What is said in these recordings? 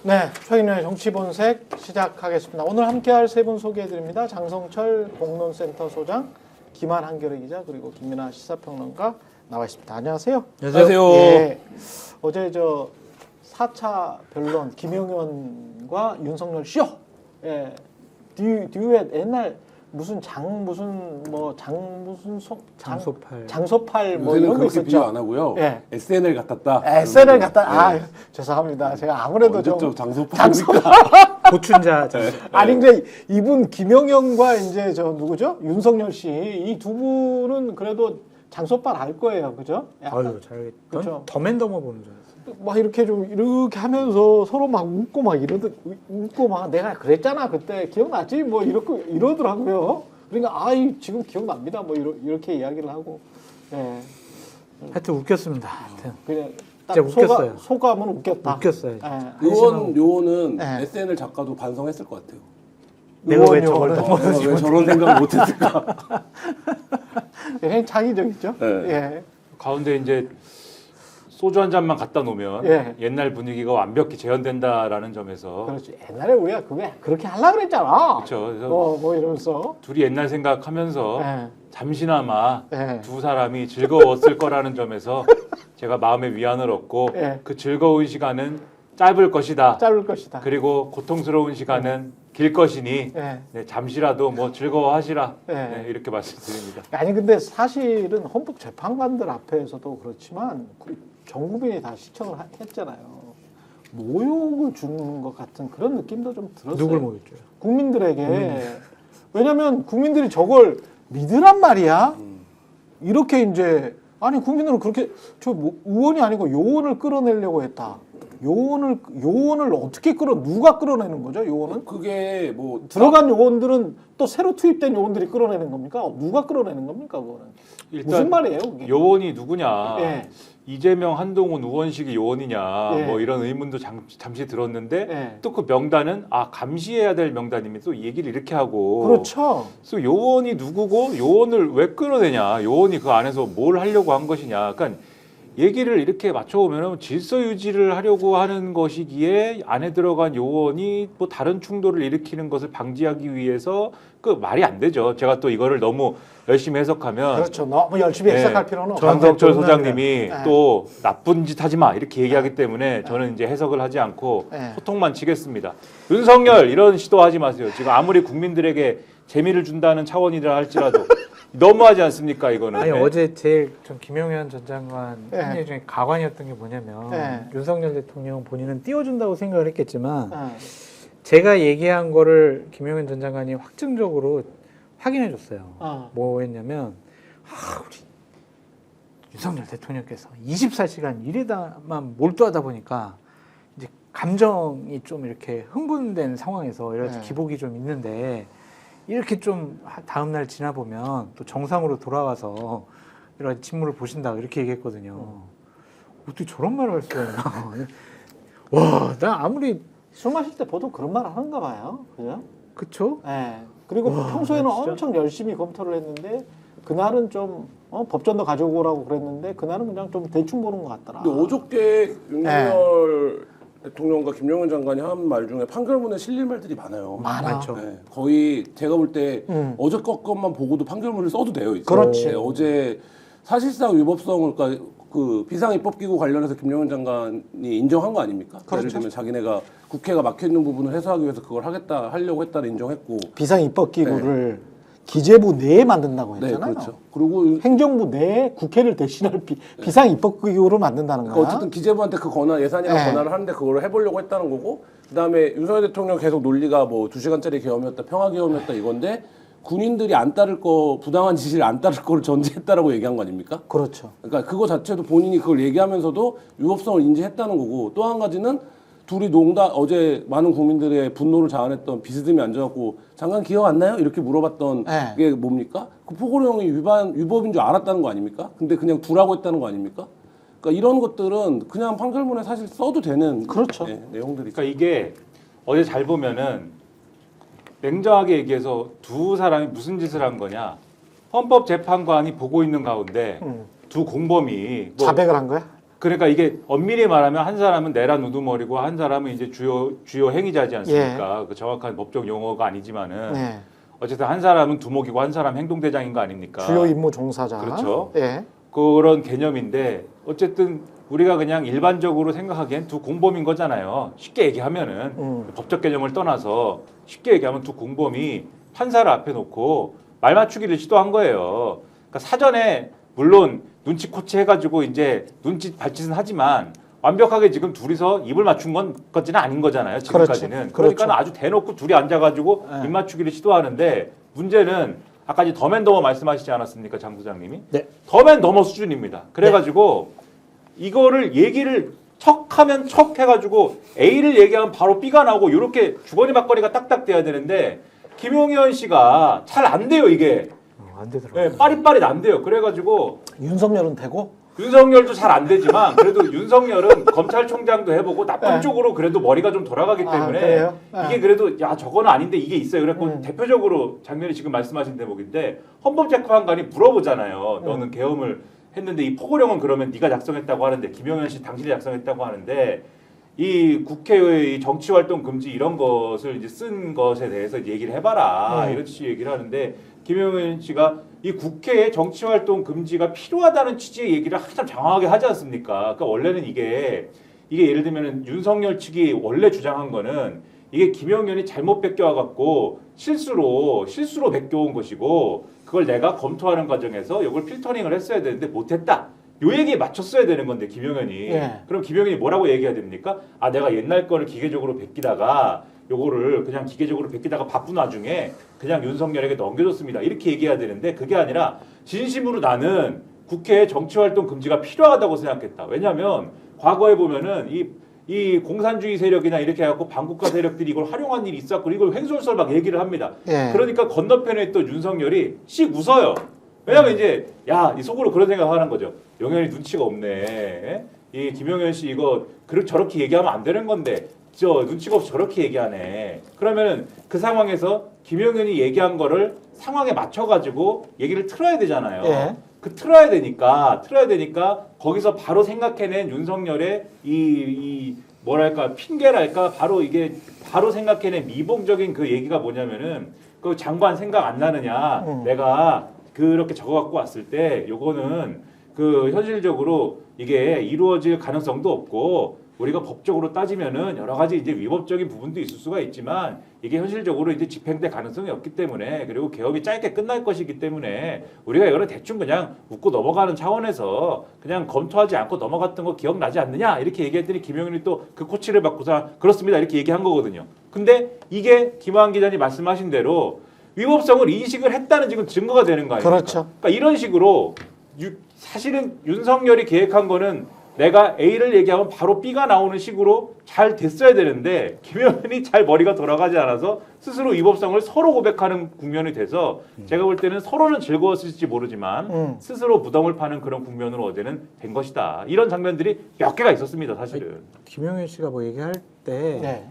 네, 최인호의 정치본색 시작하겠습니다. 오늘 함께할 세 분 소개해드립니다. 장성철 공론센터 소장, 김한 한겨레 기자, 그리고 김민아 시사평론가 나와 있습니다. 안녕하세요. 안녕하세요. 예, 어제 4차 변론 김용현과 윤석열 쇼, 예, 듀엣 옛날 장소팔 뭐 이런 거 있었죠. 비교 안 하고요. 예. SNL 같았다. SNL 같다. 네. 아, 죄송합니다. 제가 아무래도 좀 장소팔. 고춘자. 아니 근데 이분 김영현과 이제 누구죠? 윤석열 씨 이 두 분은 그래도 장소빨 알 거예요, 그죠? 아유, 잘. 그쵸? 더맨더머 보는 줄 알았어요. 막 이렇게 하면서 서로 막 웃고 막 내가 그랬잖아 그때 기억나지? 뭐 이러더라고요. 그러니까 지금 기억납니다. 뭐 이렇게 이야기를 하고. 예. 하여튼 웃겼습니다. 하여튼. 그냥 딱 진짜 웃겼어요. 소감은 웃겼다. 웃겼어요. 예. 요거는 네. SNL 작가도 반성했을 것 같아요. 내가 왜 저걸 왜 저런 생각을 못했을까? 굉장히 창의적이죠. 네. 예. 가운데 이제 소주 한 잔만 갖다 놓으면 예. 옛날 분위기가 완벽히 재현된다라는 점에서 그렇지. 옛날에 우리가 그렇게 하려고 그랬잖아. 그렇죠. 그래서 뭐 이러면서. 둘이 옛날 생각하면서 예. 잠시나마 예. 두 사람이 즐거웠을 거라는 점에서 제가 마음의 위안을 얻고 예. 그 즐거운 시간은 짧을 것이다. 짧을 것이다. 그리고 고통스러운 시간은 길 것이니 예. 네, 잠시라도 뭐 즐거워하시라. 예. 네, 이렇게 말씀드립니다. 아니 근데 사실은 헌법 재판관들 앞에서도 그렇지만 전 국민이 다 시청을 했잖아요. 모욕을 주는 것 같은 그런 느낌도 좀 들었어요. 누굴 모였죠? 국민들에게. 왜냐면 국민들이 저걸 믿으란 말이야. 이렇게 이제 아니 국민들은 그렇게 의원이 아니고 요원을 끌어내려고 했다. 요원을 어떻게 누가 끌어내는 거죠? 요원은? 그게 뭐 들어간 요원들은 또 새로 투입된 요원들이 끌어내는 겁니까? 누가 끌어내는 겁니까? 그거는 무슨 말이에요? 그게? 요원이 누구냐? 예. 이재명, 한동훈, 우원식이 요원이냐? 예. 뭐 이런 의문도 잠시 들었는데 예. 또 그 명단은 감시해야 될 명단이면 또 이 얘기를 이렇게 하고 그렇죠. 그래서 요원이 누구고 요원을 왜 끌어내냐? 요원이 그 안에서 뭘 하려고 한 것이냐? 그러니까 얘기를 이렇게 맞춰보면 질서 유지를 하려고 하는 것이기에 안에 들어간 요원이 뭐 다른 충돌을 일으키는 것을 방지하기 위해서 그 말이 안 되죠. 제가 또 이거를 너무 열심히 해석하면 그렇죠. 너무 열심히 해석할 필요는 없어요. 장성철 소장님이 네. 또 나쁜 짓 하지 마 이렇게 얘기하기 때문에 저는 이제 해석을 하지 않고 네. 소통만 치겠습니다. 윤석열 이런 시도하지 마세요. 지금 아무리 국민들에게 재미를 준다는 차원이라 할지라도 너무하지 않습니까 이거는. 아니 네. 어제 제일 좀 김용현 전 장관 네. 한 얘기 중에 가관이었던 게 뭐냐면 네. 윤석열 대통령 본인은 띄워준다고 생각을 했겠지만 네. 제가 얘기한 거를 김용현 전 장관이 확증적으로 확인해 줬어요. 뭐 했냐면 우리 윤석열 대통령께서 24시간 일에다만 몰두하다 보니까 이제 감정이 좀 이렇게 흥분된 상황에서 여러 가지 네. 기복이 좀 있는데 이렇게 좀 다음 날 지나 보면 또 정상으로 돌아와서 여러 가지 직무를 보신다 이렇게 얘기했거든요. 어떻게 저런 말을 할 수가 있나? 와, 나 아무리 술 마실 때 보통 그런 말 하는가 봐요. 그죠? 그쵸? 네. 그리고 와, 평소에는 진짜? 엄청 열심히 검토를 했는데 그날은 좀 법전도 가지고 오라고 그랬는데 그날은 그냥 좀 대충 보는 것 같더라. 근데 어저께 윤석열 대통령과 김용현 장관이 한 말 중에 판결문에 실릴 말들이 많아요. 많죠. 네, 거의 제가 볼 때 어제 것만 보고도 판결문을 써도 돼요. 이제. 그렇지. 네, 어제 사실상 위법성을 그러니까 그 비상입법기구 관련해서 김용현 장관이 인정한 거 아닙니까? 그렇죠. 예를 들면 자기네가 국회가 막혀 있는 부분을 해소하기 위해서 그걸 하려고 했다를 인정했고. 비상입법기구를 기재부 내에 만든다고 네, 했잖아요. 그렇죠. 그리고 행정부 내에 국회를 대신할 비상입법기구를 만든다는 거야. 그러니까 어쨌든 기재부한테 그 권한 예산이나 네. 권한을 하는데 그걸 해보려고 했다는 거고 그다음에 윤석열 대통령 계속 논리가 뭐 2시간짜리 계엄이었다 평화계엄이었다 이건데 군인들이 안 따를 거 부당한 지시를 안 따를 거를 전제했다라고 얘기한 거 아닙니까? 그렇죠. 그러니까 그거 자체도 본인이 그걸 얘기하면서도 위법성을 인지했다는 거고 또 한 가지는 둘이 어제 많은 국민들의 분노를 자아냈던 비스듬히 앉아갖고 장관 기억 안 나요? 이렇게 물어봤던 네. 게 뭡니까? 그 포고령이 위법인 줄 알았다는 거 아닙니까? 근데 그냥 두라고 했다는 거 아닙니까? 그러니까 이런 것들은 그냥 판결문에 사실 써도 되는 그렇죠. 내용들이. 그러니까 이게 어제 잘 보면은 냉정하게 얘기해서 두 사람이 무슨 짓을 한 거냐? 헌법재판관이 보고 있는 가운데 두 공범이 자백을 한 거야? 그러니까 이게 엄밀히 말하면 한 사람은 내란 우두머리고 한 사람은 이제 주요 행위자지 않습니까? 그 정확한 법적 용어가 아니지만은 네. 어쨌든 한 사람은 두목이고 한 사람 행동대장인 거 아닙니까? 주요 임무 종사자. 그렇죠. 예. 그런 개념인데 어쨌든 우리가 그냥 일반적으로 생각하기엔 두 공범인 거잖아요. 쉽게 얘기하면은 법적 개념을 떠나서 쉽게 얘기하면 두 공범이 판사를 앞에 놓고 말 맞추기를 시도한 거예요. 그러니까 사전에 물론 눈치 코치 해가지고 이제 눈치 발짓은 하지만 완벽하게 지금 둘이서 입을 맞춘 것까지는 아닌 거잖아요. 지금까지는. 그렇죠. 그러니까 그렇죠. 아주 대놓고 둘이 앉아가지고 네. 입 맞추기를 시도하는데 문제는 아까 이제 덤앤더머 말씀하시지 않았습니까, 장 부장님이? 네. 덤앤더머 수준입니다. 그래가지고 이거를 얘기를 척하면 척 해가지고 A를 얘기하면 바로 B가 나오고 이렇게 주거니 받거니가 딱딱 돼야 되는데 김용현 씨가 잘 안 돼요 이게. 안 되더라고요. 네, 빠릿빠릿 안 돼요. 그래가지고 윤석열은 되고. 윤석열도 잘 안 되지만 그래도 윤석열은 검찰총장도 해보고 나쁜 네. 쪽으로 그래도 머리가 좀 돌아가기 때문에 그래요? 네. 이게 그래도 야 저거는 아닌데 이게 있어요. 그래갖고 네. 대표적으로 작년에 지금 말씀하신 대목인데 헌법재판관이 물어보잖아요. 너는 계엄을 했는데 이 포고령은 그러면 네가 작성했다고 하는데 김용현 씨 당신이 작성했다고 하는데 이 국회의 정치활동 금지 이런 것을 이제 쓴 것에 대해서 얘기를 해봐라 이런 취지 얘기를 하는데 김용현 씨가 이 국회에 정치활동 금지가 필요하다는 취지의 얘기를 한참 장황하게 하지 않습니까? 그러니까 원래는 이게 예를 들면 윤석열 측이 원래 주장한 거는 이게 김용현이 잘못 베껴와갖고 실수로 베껴온 것이고 그걸 내가 검토하는 과정에서 이걸 필터링을 했어야 되는데 못했다. 요 얘기에 맞췄어야 되는 건데 김용현이 예. 그럼 김용현이 뭐라고 얘기해야 됩니까? 아 내가 옛날 거를 기계적으로 베끼다가 요거를 그냥 기계적으로 베끼다가 바쁜 와중에 그냥 윤석열에게 넘겨줬습니다. 이렇게 얘기해야 되는데 그게 아니라 진심으로 나는 국회에 정치활동 금지가 필요하다고 생각했다. 왜냐하면 과거에 보면은 이 공산주의 세력이나 이렇게 해갖고 반국가 세력들이 이걸 활용한 일이 있었고 이걸 횡설설 막 얘기를 합니다. 예. 그러니까 건너편에 있던 윤석열이 씩 웃어요. 왜냐면 이제 이 속으로 그런 생각하는 거죠. 용현이 눈치가 없네. 이 김용현 씨 이거 저렇게 얘기하면 안 되는 건데 저 눈치가 없이 저렇게 얘기하네. 그러면은 그 상황에서 김용현이 얘기한 거를 상황에 맞춰가지고 얘기를 틀어야 되잖아요. 예. 그 틀어야 되니까 거기서 바로 생각해낸 윤석열의 이 뭐랄까 핑계랄까 바로 생각해낸 미봉적인 그 얘기가 뭐냐면은 그 장관 생각 안 나느냐 내가 그렇게 적어갖고 왔을 때 요거는 그 현실적으로 이게 이루어질 가능성도 없고 우리가 법적으로 따지면은 여러 가지 이제 위법적인 부분도 있을 수가 있지만 이게 현실적으로 이제 집행될 가능성이 없기 때문에 그리고 개업이 짧게 끝날 것이기 때문에 우리가 이거를 대충 그냥 웃고 넘어가는 차원에서 그냥 검토하지 않고 넘어갔던 거 기억나지 않느냐 이렇게 얘기했더니 김용현이 또 그 코치를 받고서 그렇습니다 이렇게 얘기한 거거든요. 근데 이게 김환 기자님 말씀하신 대로 위법성을 인식을 했다는 지금 증거가 되는 거 아닙니까? 그렇죠. 그러니까 이런 식으로 사실은 윤석열이 계획한 거는 내가 A를 얘기하면 바로 B가 나오는 식으로 잘 됐어야 되는데 김용현이 잘 머리가 돌아가지 않아서 스스로 위법성을 서로 고백하는 국면이 돼서 제가 볼 때는 서로는 즐거웠을지 모르지만 스스로 무덤을 파는 그런 국면으로 어제는 된 것이다. 이런 장면들이 몇 개가 있었습니다. 사실은. 김용현 씨가 뭐 얘기할 때 네.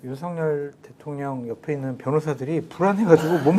윤석열 대통령 옆에 있는 변호사들이 불안해가지고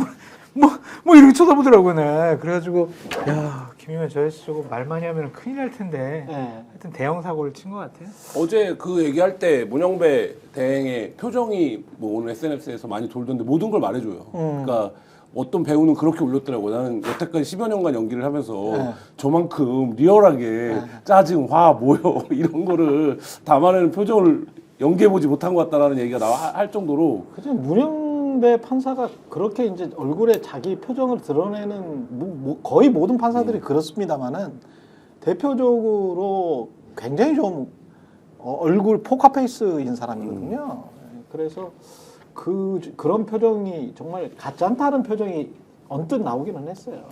뭐 이렇게 쳐다보더라고요. 네. 그래가지고 야 김용현 저씨 저거 말 많이 하면 큰일 날 텐데 네. 하여튼 대형 사고를 친 것 같아요. 어제 그 얘기할 때 문영배 대행의 표정이 뭐 오늘 SNS에서 많이 돌던데 모든 걸 말해줘요. 그러니까 어떤 배우는 그렇게 울렸더라고. 나는 여태까지 10여 년간 연기를 하면서 저만큼 리얼하게 짜증, 화, 모여 이런 거를 담아내는 표정을 연기해보지 못한 것 같다라는 얘기가 할 정도로. 그죠. 문영배 판사가 그렇게 이제 얼굴에 자기 표정을 드러내는 거의 모든 판사들이 그렇습니다만은 대표적으로 굉장히 좀 얼굴 포카페이스인 사람이거든요. 그래서 그런 표정이 정말 가짜 않다는 표정이 언뜻 나오기는 했어요.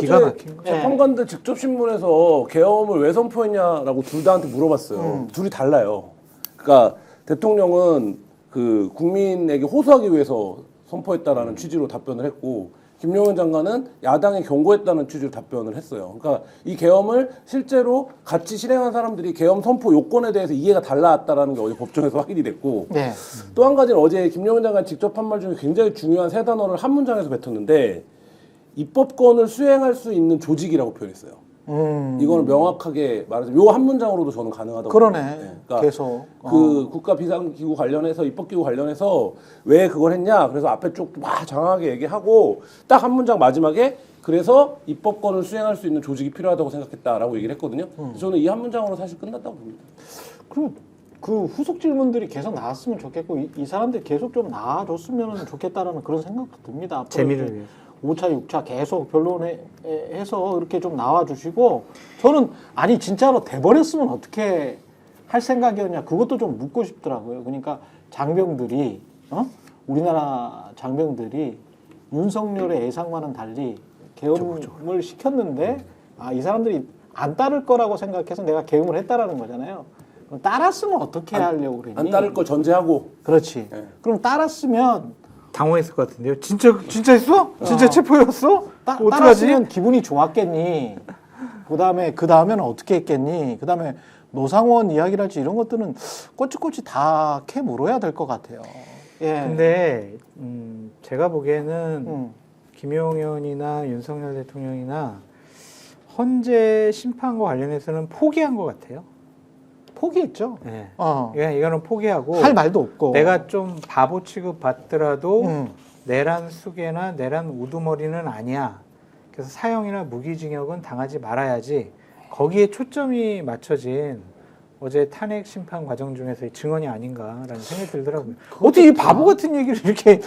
기가 막힌 거. 재판관들 직접 신문에서 계엄을 왜 선포했냐라고 둘 다한테 물어봤어요. 둘이 달라요. 그러니까 대통령은 그 국민에게 호소하기 위해서 선포했다라는 취지로 답변을 했고 김용현 장관은 야당에 경고했다는 취지로 답변을 했어요. 그러니까 이 계엄을 실제로 같이 실행한 사람들이 계엄 선포 요건에 대해서 이해가 달랐다라는 게 어제 법정에서 확인이 됐고 네. 또 한 가지는 어제 김용현 장관 직접 한 말 중에 굉장히 중요한 세 단어를 한 문장에서 뱉었는데 입법권을 수행할 수 있는 조직이라고 표현했어요. 이거는 명확하게 말하자면 요 한 문장으로도 저는 가능하다고 그러네. 봅니다. 그러니까 계속. 그 국가 비상기구 관련해서 입법기구 관련해서 왜 그걸 했냐 그래서 앞에 쭉 막 장황하게 얘기하고 딱 한 문장 마지막에 그래서 입법권을 수행할 수 있는 조직이 필요하다고 생각했다라고 얘기를 했거든요. 그래서 저는 이 한 문장으로 사실 끝났다고 봅니다. 그리고 그 후속 질문들이 계속 나왔으면 좋겠고 이 사람들이 계속 좀 나와줬으면 좋겠다라는 그런 생각도 듭니다. 앞으로 재미를 위해서. 5차, 6차 계속 변론해서 이렇게 좀 나와주시고 저는 아니 진짜로 돼버렸으면 어떻게 할 생각이었냐 그것도 좀 묻고 싶더라고요. 그러니까 장병들이 우리나라 장병들이 윤석열의 예상과는 달리 계엄을 시켰는데 이 사람들이 안 따를 거라고 생각해서 내가 계엄을 했다라는 거잖아요. 그럼 따랐으면 어떻게 하려고 그랬니? 안 따를 걸 전제하고. 그렇지. 네. 그럼 따랐으면 당황했을 것 같은데요. 진짜 했어? 진짜 체포였어? 어떡하지? 따랐으면 기분이 좋았겠니? 그 다음에는 어떻게 했겠니? 그 다음에 노상원 이야기랄지 이런 것들은 꼬치꼬치 다 캐 물어야 될 것 같아요. 예. 근데 제가 보기에는 김용현이나 윤석열 대통령이나 헌재 심판과 관련해서는 포기한 것 같아요. 포기했죠. 네. 이거는 포기하고 할 말도 없고. 내가 좀 바보 취급 받더라도 내란 수괴나 내란 우두머리는 아니야. 그래서 사형이나 무기징역은 당하지 말아야지. 거기에 초점이 맞춰진 어제 탄핵 심판 과정 중에서의 증언이 아닌가라는 생각이 들더라고요. 어떻게 이 바보 같은 얘기를 이렇게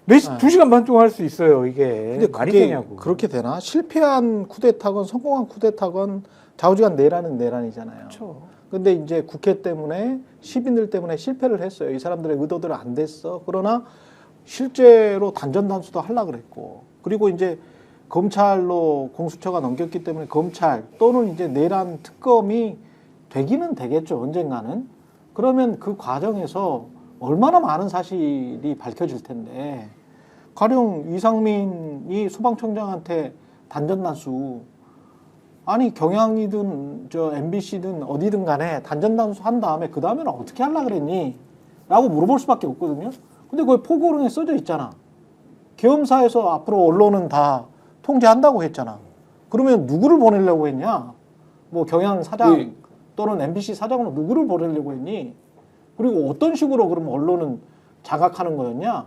2시간 반 동안 할 수 있어요, 이게. 근데 말이 그게 되냐고. 그렇게 되나? 실패한 쿠데타건 성공한 쿠데타건 좌우지간 내란은 내란이잖아요. 그렇죠. 근데 이제 국회 때문에 시민들 때문에 실패를 했어요. 이 사람들의 의도대로 안 됐어. 그러나 실제로 단전 단수도 하려고 그랬고. 그리고 이제 검찰로 공수처가 넘겼기 때문에 검찰 또는 이제 내란 특검이 되기는 되겠죠. 언젠가는. 그러면 그 과정에서 얼마나 많은 사실이 밝혀질 텐데 가령 이상민이 소방청장한테 단전단수 아니 경향이든 저 MBC든 어디든 간에 단전단수 한 다음에 그 다음에는 어떻게 하려고 그랬니? 라고 물어볼 수밖에 없거든요. 근데 거기 포고령에 써져 있잖아. 계엄사에서 앞으로 언론은 다 통제한다고 했잖아. 그러면 누구를 보내려고 했냐? 뭐 경향 사장 또는 MBC 사장으로 누구를 보내려고 했니? 그리고 어떤 식으로 그러면 언론은 장악하는 거였냐?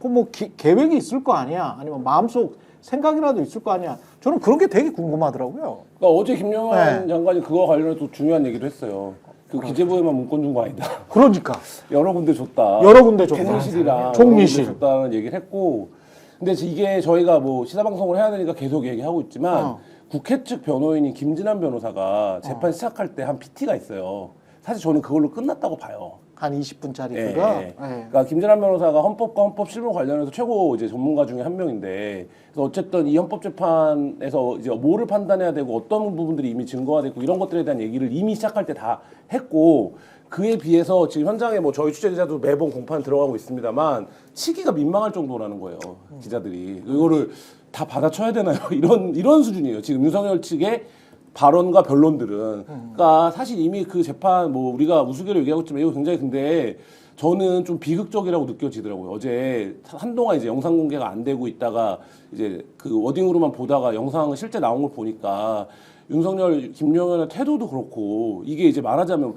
뭐 계획이 있을 거 아니야? 아니면 마음속 생각이라도 있을 거 아니야? 저는 그런 게 되게 궁금하더라고요. 그러니까 어제 김영환 장관이 그거 관련해서 중요한 얘기도 했어요. 그 기재부에만 문건 준 거 아니다. 그러니까 여러 군데 줬다. 여러 군데 줬다. 캔실이랑 총리실 줬다는 얘기를 했고, 근데 이게 저희가 뭐 시사 방송을 해야 되니까 계속 얘기하고 있지만 국회 측 변호인인 김진환 변호사가 재판 시작할 때 한 PT가 있어요. 사실 저는 그걸로 끝났다고 봐요. 한 20분짜리 예, 그거. 예. 그러니까 김진환 변호사가 헌법과 헌법 실무 관련해서 최고 이제 전문가 중에 한 명인데, 그래서 어쨌든 이 헌법재판에서 이제 뭐를 판단해야 되고 어떤 부분들이 이미 증거가 됐고 이런 것들에 대한 얘기를 이미 시작할 때 다 했고, 그에 비해서 지금 현장에 뭐 저희 취재 기자도 매번 공판 들어가고 있습니다만 치기가 민망할 정도라는 거예요. 기자들이 이거를 다 받아쳐야 되나요? 이런 수준이에요. 지금 윤석열 측의 발언과 변론들은. 그러니까 사실 이미 그 재판 뭐 우리가 우스개로 얘기하고 있지만 이거 굉장히 근데 저는 좀 비극적이라고 느껴지더라고요. 어제 한동안 이제 영상 공개가 안 되고 있다가 이제 그 워딩으로만 보다가 영상은 실제 나온 걸 보니까 윤석열, 김용현의 태도도 그렇고 이게 이제 말하자면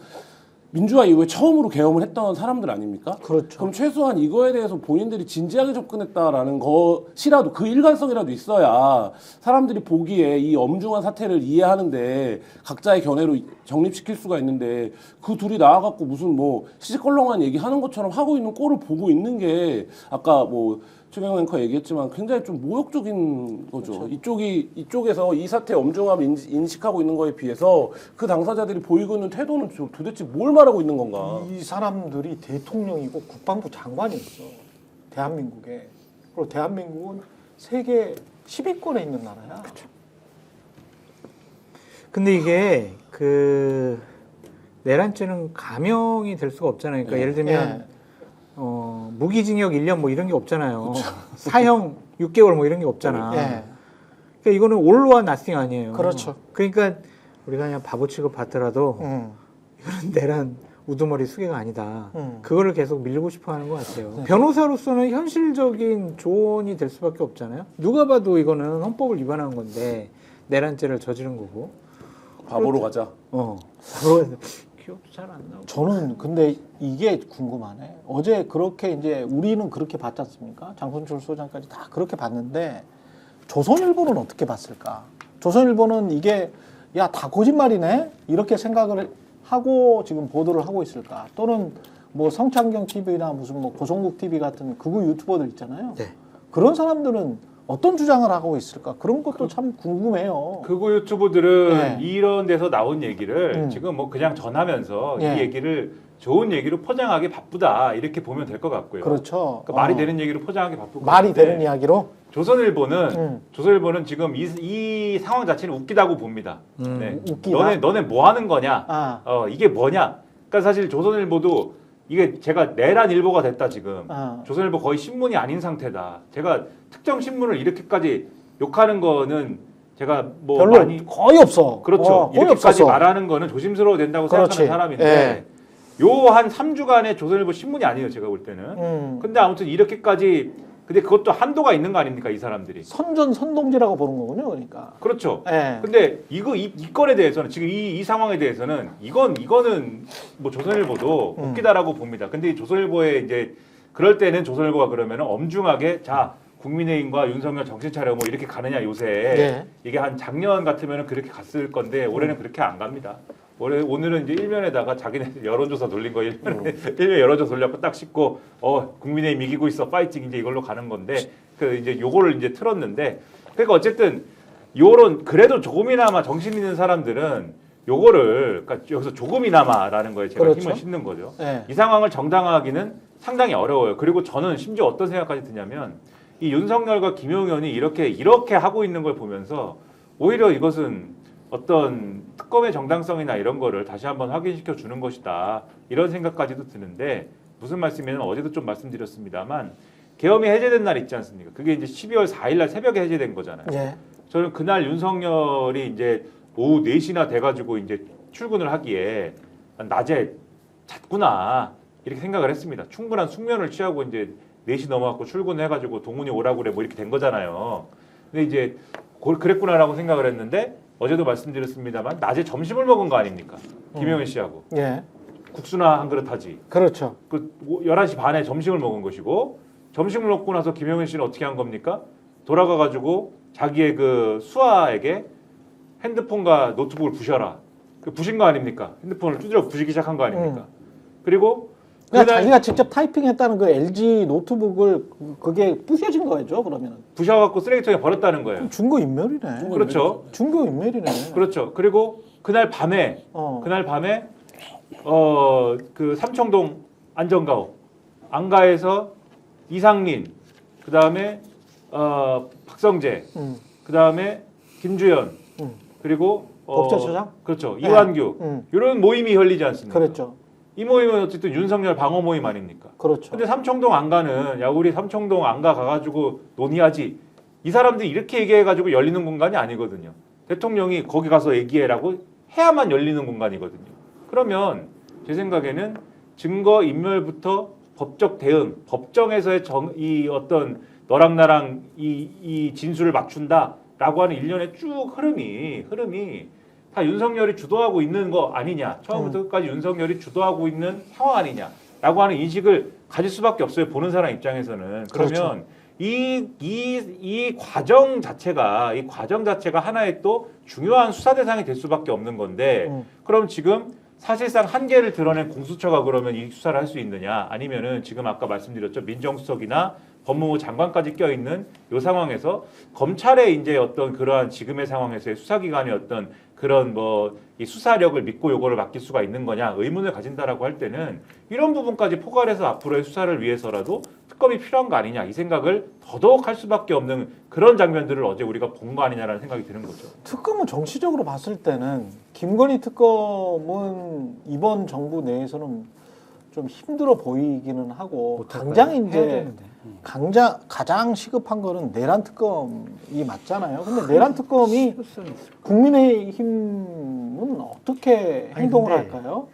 민주화 이후에 처음으로 계엄을 했던 사람들 아닙니까? 그렇죠. 그럼 최소한 이거에 대해서 본인들이 진지하게 접근했다라는 것이라도 그 일관성이라도 있어야 사람들이 보기에 이 엄중한 사태를 이해하는데 각자의 견해로 정립시킬 수가 있는데 그 둘이 나와갖고 무슨 뭐 시시껄렁한 얘기하는 것처럼 하고 있는 꼴을 보고 있는 게 아까 뭐 최경영 앵커 얘기했지만 굉장히 좀 모욕적인 거죠. 그렇죠. 이쪽에서 이 사태의 엄중함을 인식하고 있는 거에 비해서 그 당사자들이 보이고 있는 태도는 도대체 뭘 말하고 있는 건가? 이 사람들이 대통령이고 국방부 장관이었어. 대한민국에. 그리고 대한민국은 세계 10위권에 있는 나라야. 그렇죠. 근데 이게 그 내란죄는 감형이 될 수가 없잖아요. 그러니까 예를 들면 무기징역 1년 뭐 이런 게 없잖아요. 사형 6개월 뭐 이런 게 없잖아. 그러니까 이거는 all와 nothing 아니에요. 그렇죠. 그러니까 우리가 그냥 바보 취급 받더라도 이거는 내란 우두머리 수괴가 아니다. 그거를 계속 밀고 싶어 하는 것 같아요. 변호사로서는 현실적인 조언이 될 수밖에 없잖아요. 누가 봐도 이거는 헌법을 위반한 건데 내란죄를 저지른 거고. 바보로 가자. 기억도 잘 안 나고. 저는 근데 이게 궁금하네. 어제 그렇게 이제 우리는 그렇게 봤지 않습니까? 장선철 소장까지 다 그렇게 봤는데 조선일보는 어떻게 봤을까? 조선일보는 이게 야, 다 거짓말이네? 이렇게 생각을 하고 지금 보도를 하고 있을까? 또는 뭐 성창경 TV나 무슨 뭐 고성국 TV 같은 극우 유튜버들 있잖아요. 네. 그런 사람들은 어떤 주장을 하고 있을까? 그런 것도 참 궁금해요. 극우 유튜브들은 네. 이런 데서 나온 얘기를 음. 지금 뭐 그냥 전하면서 예. 이 얘기를 좋은 얘기로 포장하기 바쁘다 이렇게 보면 될 것 같고요. 그렇죠. 그러니까 말이 되는 얘기로 포장하기 바쁘고 말이 되는 이야기로? 조선일보는 지금 이 상황 자체는 웃기다고 봅니다. 네. 웃기다? 너네 뭐 하는 거냐? 아. 이게 뭐냐? 그러니까 사실 조선일보도 이게 제가 내란 일보가 됐다 지금. 아. 조선일보 거의 신문이 아닌 상태다. 제가 특정 신문을 이렇게까지 욕하는 거는 제가 뭐 별로 많이 거의 없어. 그렇죠. 거의 이렇게까지 없었어. 말하는 거는 조심스러워 된다고 그렇지. 생각하는 사람인데 예. 요 한 3주간의 조선일보 신문이 아니에요. 제가 볼 때는. 근데 아무튼 이렇게까지 근데 그것도 한도가 있는 거 아닙니까? 이 사람들이. 선동지라고 보는 거군요. 그러니까. 그렇죠. 예. 근데 이 건에 대해서는 지금 이 상황에 대해서는 이거는 뭐 조선일보도 웃기다라고 봅니다. 근데 이 조선일보에 이제 그럴 때는 조선일보가 그러면은 엄중하게 자 국민의힘과 윤석열 정신 차려 뭐 이렇게 가느냐 요새 네. 이게 한 작년 같으면은 그렇게 갔을 건데 올해는 그렇게 안 갑니다. 오늘은 이제 일면에다가 자기네 여론조사 돌린 거 일면 여론조사 돌려고 딱 씻고 국민의힘 이기고 있어 파이팅 이제 이걸로 가는 건데 그 이제 요거를 이제 틀었는데 그러니까 어쨌든 요런 그래도 조금이나마 정신 있는 사람들은 요거를 그러니까 여기서 조금이나마라는 거에 제가 그렇죠. 힘을 싣는 거죠. 예. 이 상황을 정당화하기는 상당히 어려워요. 그리고 저는 심지어 어떤 생각까지 드냐면 이 윤석열과 김용현이 이렇게 하고 있는 걸 보면서 오히려 이것은 어떤 특검의 정당성이나 이런 거를 다시 한번 확인시켜 주는 것이다. 이런 생각까지도 드는데 무슨 말씀이냐면 어제도 좀 말씀드렸습니다만 계엄이 해제된 날 있지 않습니까? 그게 이제 12월 4일 날 새벽에 해제된 거잖아요. 예. 저는 그날 윤석열이 이제 오후 4시나 돼가지고 이제 출근을 하기에 낮에 잤구나 이렇게 생각을 했습니다. 충분한 숙면을 취하고 이제 4시 넘어갖고 출근해가지고 동훈이 오라고 그래 뭐 이렇게 된 거잖아요. 근데 이제 그랬구나라고 생각을 했는데 어제도 말씀드렸습니다만 낮에 점심을 먹은 거 아닙니까? 김용현 씨하고. 예. 국수나 한 그릇 하지. 그렇죠. 그 11시 반에 점심을 먹은 것이고 점심을 먹고 나서 김용현 씨는 어떻게 한 겁니까? 돌아가가지고 자기의 그 수아에게 핸드폰과 노트북을 부셔라. 그 부신 거 아닙니까? 핸드폰을 두드려 부시기 시작한 거 아닙니까? 그리고 그러니까 자기가 직접 타이핑했다는 그 LG 노트북을 그게 부셔진 거죠. 그러면 부셔갖고 쓰레기통에 버렸다는 거예요. 중고 인멸이네. 그렇죠. 중고 인멸이네. 그렇죠. 그리고 그날 밤에 그 삼청동 안전가옥 안가에서 이상민 그다음에 박성재 그다음에 김주현 그리고 법제처장 그렇죠. 네. 이완규 이런 모임이 열리지 않습니까? 그렇죠. 이 모임은 어쨌든 윤석열 방어 모임 아닙니까? 그렇죠. 근데 삼청동 안가는 야 우리 삼청동 안가 가가지고 논의하지 이 사람들이 이렇게 얘기해가지고 열리는 공간이 아니거든요. 대통령이 거기 가서 얘기해라고 해야만 열리는 공간이거든요. 그러면 제 생각에는 증거 인멸부터 법적 대응, 법정에서의 이 어떤 너랑 나랑 이 진술을 맞춘다라고 하는 일련의 쭉 흐름이 다 윤석열이 주도하고 있는 거 아니냐. 처음부터 끝까지 윤석열이 주도하고 있는 상황 아니냐라고 하는 인식을 가질 수밖에 없어요. 보는 사람 입장에서는. 그러면 이 과정 자체가 하나의 또 중요한 수사 대상이 될 수밖에 없는 건데 그럼 지금 사실상 한계를 드러낸 공수처가 그러면 이 수사를 할 수 있느냐 아니면은 지금 아까 말씀드렸죠. 민정수석이나 법무부 장관까지 껴있는 이 상황에서 검찰의 이제 어떤 그러한 지금의 상황에서의 수사기관의 어떤 그런 뭐 이 수사력을 믿고 요거를 맡길 수가 있는 거냐 의문을 가진다라고 할 때는 이런 부분까지 포괄해서 앞으로의 수사를 위해서라도 특검이 필요한 거 아니냐 이 생각을 더더욱 할 수밖에 없는 그런 장면들을 어제 우리가 본 거 아니냐라는 생각이 드는 거죠. 특검은 정치적으로 봤을 때는 김건희 특검은 이번 정부 내에서는 좀 힘들어 보이기는 하고 당장 이제 가장 시급한 거는 내란 특검이 맞잖아요. 근데 내란 특검이 국민의힘은 어떻게 행동을 할까요?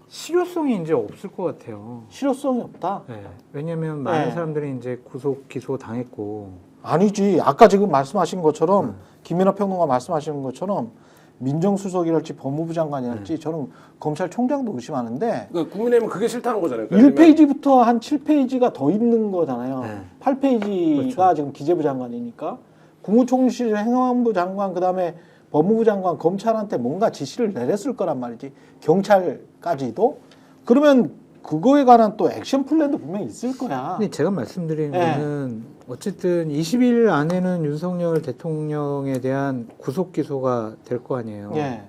실효성이 이제 없을 것 같아요. 실효성이 없다. 네. 왜냐하면 많은 네. 사람들이 이제 구속 기소 당했고 아니지. 아까 지금 말씀하신 것처럼 김민하 평론가 말씀하시는 것처럼 민정수석이랄지 법무부 장관이랄지 저는 검찰총장도 의심하는데 그러니까 국민의힘은 그게 싫다는 거잖아요. 1페이지부터 한 7페이지가 더 있는 거잖아요. 네. 8페이지가 그렇죠. 지금 기재부 장관이니까 국무총실, 행안부 장관, 그다음에 법무부 장관, 검찰한테 뭔가 지시를 내렸을 거란 말이지. 경찰까지도. 그러면 그거에 관한 또 액션 플랜도 분명히 있을 거야. 근데 제가 말씀드리는 네. 거는 어쨌든 20일 안에는 윤석열 대통령에 대한 구속 기소가 될 거 아니에요. 예.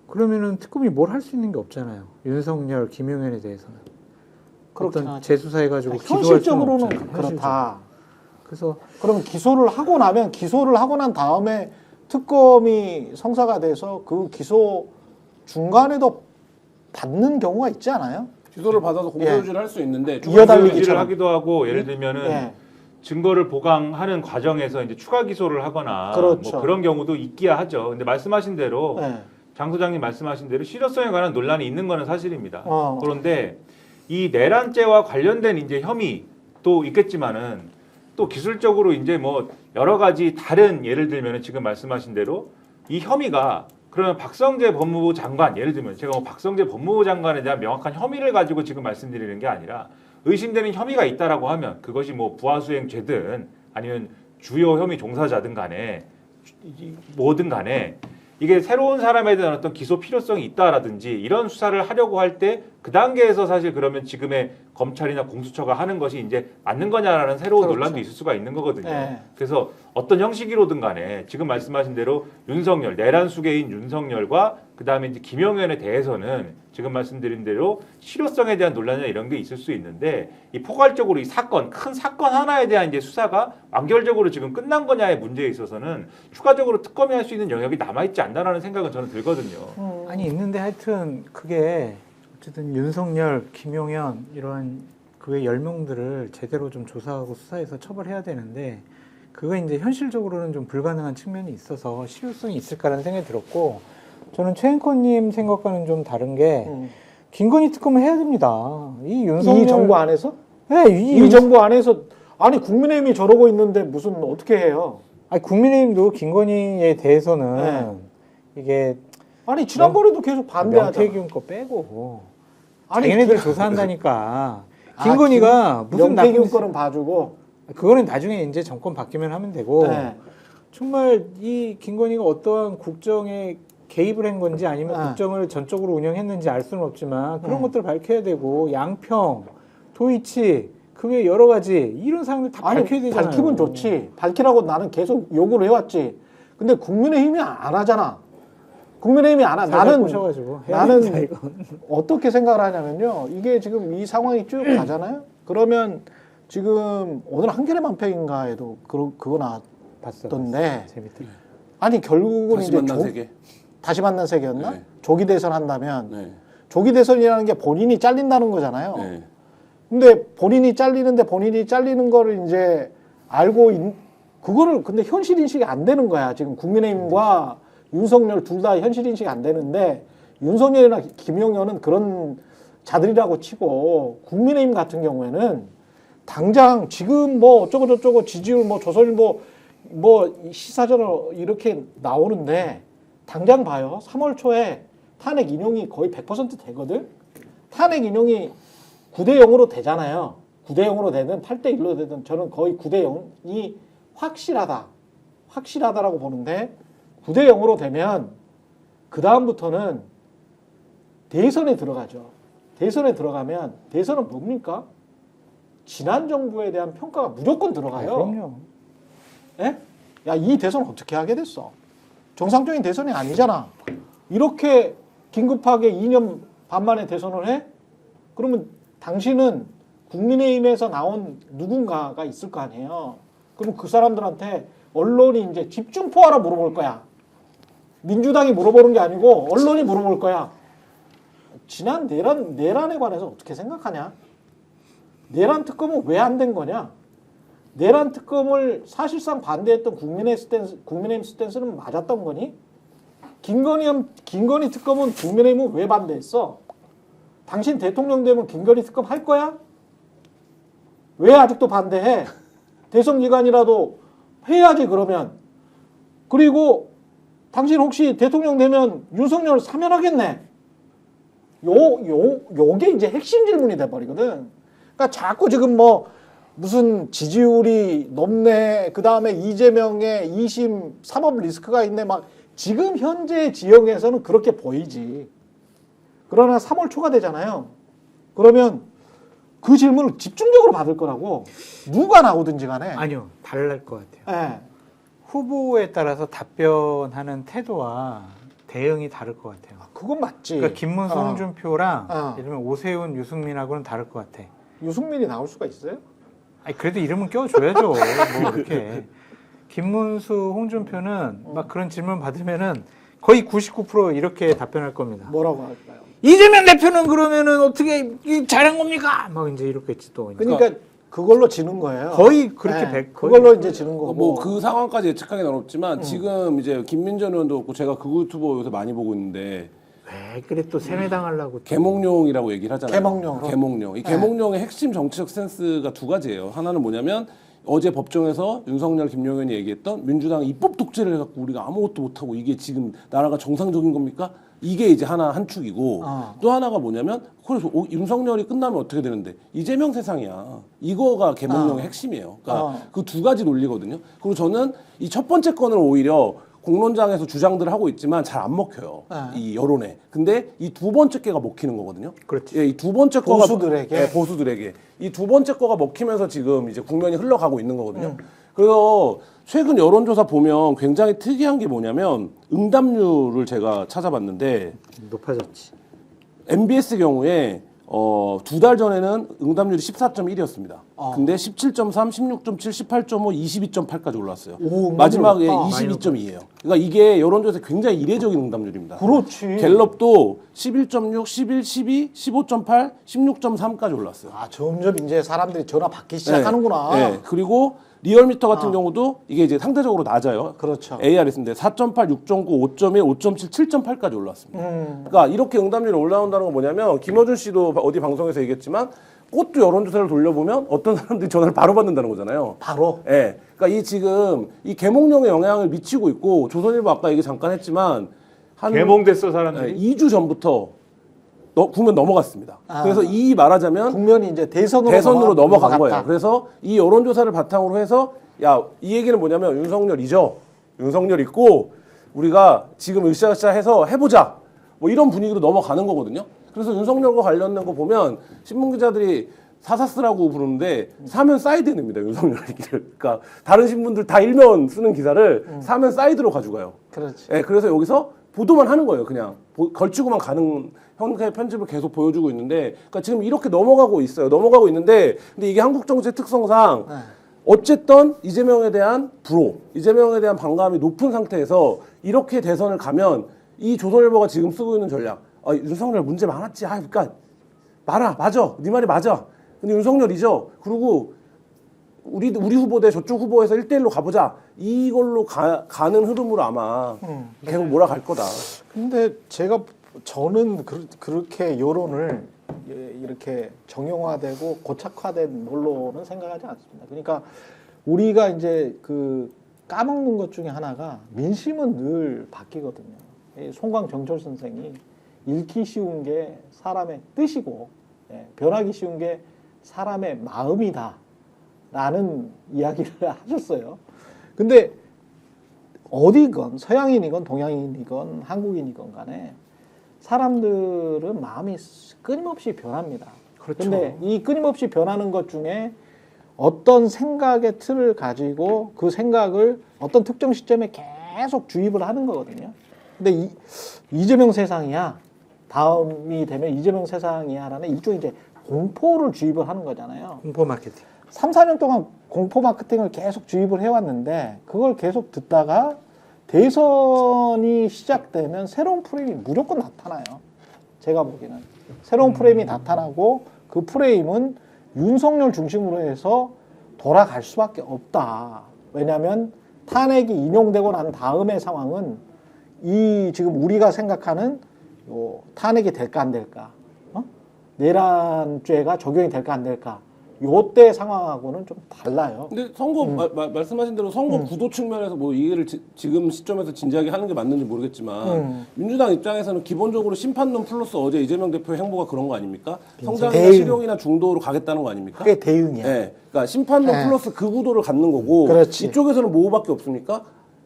그러면은 특검이 뭘 할 수 있는 게 없잖아요. 윤석열, 김용현에 대해서는. 그렇긴 어떤 하죠. 재수사해가지고 기소할 수는 현실적으로는 없잖아요. 그렇다. 그래서 그러면 기소를 하고 나면 기소를 하고 난 다음에 특검이 성사가 돼서 그 기소 중간에도 받는 경우가 있지 않아요? 기소를 받아서 공소유지를 할 수 있는데 이어달리기처럼. 유지를 하기도 하고 예를 들면은 예. 증거를 보강하는 과정에서 이제 추가 기소를 하거나 그렇죠. 뭐 그런 경우도 있기야 하죠. 근데 말씀하신 대로 예. 장 소장님 말씀하신 대로 실효성에 관한 논란이 있는 거는 사실입니다. 어. 그런데 이 내란죄와 관련된 이제 혐의도 있겠지만은 또 기술적으로 이제 뭐 여러 가지 다른 예를 들면은 지금 말씀하신 대로 이 혐의가 그러면 박성재 법무부 장관 예를 들면 제가 뭐 박성재 법무부 장관에 대한 명확한 혐의를 가지고 지금 말씀드리는 게 아니라 의심되는 혐의가 있다라고 하면 그것이 뭐 부하수행죄든 아니면 주요 혐의 종사자든 간에 뭐든 간에 이게 새로운 사람에 대한 어떤 기소 필요성이 있다라든지 이런 수사를 하려고 할 때 그 단계에서 사실 그러면 지금의 검찰이나 공수처가 하는 것이 이제 맞는 거냐라는 새로운 그렇죠. 논란도 있을 수가 있는 거거든요. 네. 그래서 어떤 형식이로든 간에 지금 말씀하신 대로 윤석열, 내란 수계인 윤석열과 그다음에 이제 김용현에 대해서는 지금 말씀드린 대로 실효성에 대한 논란이나 이런 게 있을 수 있는데 이 포괄적으로 이 사건, 큰 사건 하나에 대한 이제 수사가 완결적으로 지금 끝난 거냐의 문제에 있어서는 추가적으로 특검이 할 수 있는 영역이 남아있지 않나라는 생각은 저는 들거든요. 아니 있는데 하여튼 그게 어쨌든 윤석열, 김용현 이런 그의 10명들을 제대로 좀 조사하고 수사해서 처벌해야 되는데 그거 이제 현실적으로는 좀 불가능한 측면이 있어서 실효성이 있을까라는 생각이 들었고 저는 최 앵커님 생각과는 좀 다른 게 김건희 특검을 해야 됩니다. 이 윤석열 이 정부 안에서? 네, 이 정부 안에서 아니 국민의힘이 저러고 있는데 무슨 어떻게 해요? 아니 국민의힘도 김건희에 대해서는 네. 이게 아니 지난번에도 계속 반대하잖아. 명태균 거 빼고 아니, 자기네들 조사한다니까 아, 김건희가 무슨 나쁜 명태균 짓- 거는 봐주고. 그거는 나중에 이제 정권 바뀌면 하면 되고 네. 정말 이 김건희가 어떠한 국정에 개입을 한 건지 아니면 네. 국정을 전적으로 운영했는지 알 수는 없지만 그런 것들을 밝혀야 되고 양평, 도이치 그 외 여러 가지 이런 사람들 다 아니 밝혀야 되잖아요. 밝히면 좋지. 밝히라고 나는 계속 요구를 해왔지. 근데 국민의힘이 안 하잖아. 국민의힘이 안 하. 나는 나는 어떻게 생각을 하냐면요. 이게 지금 이 상황이 쭉 가잖아요. 그러면 지금 오늘 한겨레 만평인가에도 그거 나왔던데. 재밌더라. 아니 결국은 다시 이제 만난 세계. 다시 만난 세계였나? 네. 조기 대선 한다면 네. 조기 대선이라는 게 본인이 잘린다는 거잖아요. 네. 근데 본인이 잘리는데 본인이 잘리는 거를 이제 그거를 근데 현실 인식이 안 되는 거야. 지금 국민의힘과 윤석열 둘 다 현실 인식이 안 되는데 윤석열이나 김용현은 그런 자들이라고 치고 국민의힘 같은 경우에는 당장 지금 뭐 어쩌고 저쩌고 지지율 뭐 조선일보 뭐 시사저널 이렇게 나오는데 당장 봐요. 3월 초에 탄핵 인용이 거의 100% 되거든. 탄핵 인용이 9대 0으로 되잖아요. 9대 0으로 되든 8대 1로 되든 저는 거의 9대 0이 확실하다라고 보는데 9대 0으로 되면 그 다음부터는 대선에 들어가죠. 대선에 들어가면 대선은 뭡니까? 지난 정부에 대한 평가가 무조건 들어가요. 그럼요. 예? 야, 이 대선 어떻게 하게 됐어? 정상적인 대선이 아니잖아. 이렇게 긴급하게 2년 반 만에 대선을 해? 그러면 당신은 국민의힘에서 나온 누군가가 있을 거 아니에요. 그럼 그 사람들한테 언론이 이제 집중포하라 물어볼 거야. 민주당이 물어보는 게 아니고 언론이 물어볼 거야. 지난 내란에 관해서 어떻게 생각하냐? 내란 특검은 왜 안 된 거냐? 내란 특검을 사실상 반대했던 국민의힘 스탠스는 맞았던 거니? 김건희 특검은 국민의힘은 왜 반대했어? 당신 대통령 되면 김건희 특검 할 거야? 왜 아직도 반대해? 대선 기간이라도 해야지 그러면. 그리고 당신 혹시 대통령 되면 윤석열 사면하겠네. 요게 이제 핵심 질문이 돼버리거든. 그러니까 자꾸 지금 뭐 무슨 지지율이 높네, 그 다음에 이재명의 2심 사법 리스크가 있네, 막 지금 현재 지형에서는 그렇게 보이지. 그러나 3월 초가 되잖아요. 그러면 그 질문을 집중적으로 받을 거라고. 누가 나오든지 간에. 아니요, 다를 것 같아요. 예. 후보에 따라서 답변하는 태도와 대응이 다를 것 같아요. 그건 맞지. 그러니까 김문수, 어. 홍준표랑 어. 예를 들면 오세훈, 유승민하고는 다를 것 같아. 유승민이 나올 수가 있어요? 아니 그래도 이름은 껴줘야죠. 뭐 이렇게 김문수, 홍준표는 막 그런 질문 받으면은 거의 99% 이렇게 답변할 겁니다. 뭐라고 할까요? 이재명 대표는 그러면은 어떻게 잘한 겁니까? 막 이제 이렇겠지 또. 그러니까 그걸로 지는 거예요. 거의 그렇게 네, 백 그걸로 이제 지는 거고. 뭐 그 상황까지 예측하기는 어렵지만 지금 이제 김민전 의원도 없고 제가 극우 유튜버 요새 많이 보고 있는데 왜 그래 또 세뇌당하려고 또. 계몽룡이라고 얘기를 하잖아요. 계몽룡으로. 계몽룡. 이 계몽룡의 핵심 정치적 센스가 두 가지예요. 하나는 뭐냐면 어제 법정에서 윤석열, 김용현이 얘기했던 민주당 입법 독재를 해갖고 우리가 아무것도 못하고 이게 지금 나라가 정상적인 겁니까? 이게 이제 한 축이고 또 하나가 뭐냐면 그래서 윤석열이 끝나면 어떻게 되는데 이재명 세상이야. 이거가 계몽룡의 핵심이에요. 그러니까 그 두 가지 논리거든요. 그리고 저는 이 첫 번째 건을 오히려 공론장에서 주장들을 하고 있지만 잘 안 먹혀요. 이 여론에. 근데 이 두 번째 개가 먹히는 거거든요. 그렇지. 예, 이 두 번째 거가 보수들에게? 예, 보수들에게 이 두 번째 거가 먹히면서 지금 이제 국면이 흘러가고 있는 거거든요. 그래서 최근 여론조사 보면 굉장히 특이한 게 뭐냐면 응답률을 제가 찾아봤는데 높아졌지. MBS 경우에 두 달 전에는 응답률이 14.1이었습니다. 근데 17.3, 16.7, 18.5, 22.8까지 올랐어요. 오, 마지막에 높다. 22.2예요. 그러니까 이게 여론조사에서 굉장히 이례적인 응답률입니다. 그렇지. 갤럽도 11.6, 11, 12, 15.8, 16.3까지 올랐어요. 아, 점점 이제 사람들이 전화 받기 시작하는구나. 네. 그리고 리얼미터 같은 경우도 이게 이제 상대적으로 낮아요. 그렇죠. ARS인데 4.8, 6.9, 5.1, 5.7, 7.8까지 올랐습니다. 그러니까 이렇게 응답률이 올라온다는 건 뭐냐면 김어준 씨도 어디 방송에서 얘기했지만 그것도 여론조사를 돌려보면 어떤 사람들이 전화를 바로 받는다는 거잖아요. 바로. 예. 그러니까 이 지금 이 계몽령의 영향을 미치고 있고 조선일보 아까 얘기 잠깐 했지만 한 개몽됐어 사람들이. 2주 전부터 국면 넘어갔습니다. 그래서 이 말하자면 국면이 이제 대선으로 넘어간 넘어갔다. 거예요. 그래서 이 여론조사를 바탕으로 해서 야, 이 얘기는 뭐냐면 윤석열이죠. 윤석열 있고 우리가 지금 으쌰으쌰 해서 해보자. 뭐 이런 분위기로 넘어가는 거거든요. 그래서 윤석열과 관련된 거 보면 신문기자들이 사사스라고 부르는데 사면 사이드 냅니다. 윤석열 얘기를. 그러니까 다른 신문들 다 일면 쓰는 기사를 사면 사이드로 가져가요. 그렇지. 예, 그래서 여기서 보도만 하는 거예요. 그냥 걸치고만 가는 형태의 편집을 계속 보여주고 있는데, 그러니까 지금 이렇게 넘어가고 있어요. 넘어가고 있는데, 근데 이게 한국 정치의 특성상 어쨌든 이재명에 대한 불호, 이재명에 대한 반감이 높은 상태에서 이렇게 대선을 가면 이 조선일보가 지금 쓰고 있는 전략, 윤석열 문제 많았지. 그러니까 맞아. 네 말이 맞아. 근데 윤석열이죠. 그리고 우리 후보 대 저쪽 후보에서 1대1로 가보자. 이걸로 가는 흐름으로 아마 계속 몰아갈 거다. 근데 저는 그렇게 여론을 이렇게 정형화되고 고착화된 논로는 생각하지 않습니다. 그러니까 우리가 이제 까먹는 것 중에 하나가 민심은 늘 바뀌거든요. 송광 정철 선생이 읽기 쉬운 게 사람의 뜻이고 변하기 쉬운 게 사람의 마음이다 라는 이야기를 하셨어요. 근데 어디건 서양인이건 동양인이건 한국인이건 간에 사람들은 마음이 끊임없이 변합니다. 그렇죠. 근데 이 끊임없이 변하는 것 중에 어떤 생각의 틀을 가지고 그 생각을 어떤 특정 시점에 계속 주입을 하는 거거든요. 근데 이재명 세상이야. 다음이 되면 이재명 세상이야라는 일종의 이제 공포를 주입을 하는 거잖아요. 공포 마케팅. 3, 4년 동안 공포 마케팅을 계속 주입을 해왔는데 그걸 계속 듣다가 대선이 시작되면 새로운 프레임이 무조건 나타나요. 제가 보기에는. 새로운 프레임이 나타나고 그 프레임은 윤석열 중심으로 해서 돌아갈 수밖에 없다. 왜냐하면 탄핵이 인용되고 난 다음의 상황은 지금 우리가 생각하는 탄핵이 될까 안 될까, 내란죄가 적용이 될까 안 될까, 요때 상황하고는 좀 달라요. 근데 선거 말씀하신 대로 선거 구도 측면에서 뭐 이 얘기를 지금 시점에서 진지하게 하는 게 맞는지 모르겠지만 민주당 입장에서는 기본적으로 심판론 플러스 어제 이재명 대표의 행보가 그런 거 아닙니까? 성장이나 대응. 실용이나 중도로 가겠다는 거 아닙니까? 그게 대응이야. 네. 그러니까 심판론 네. 플러스 그 구도를 갖는 거고 그렇지. 이쪽에서는 뭐밖에 없습니까?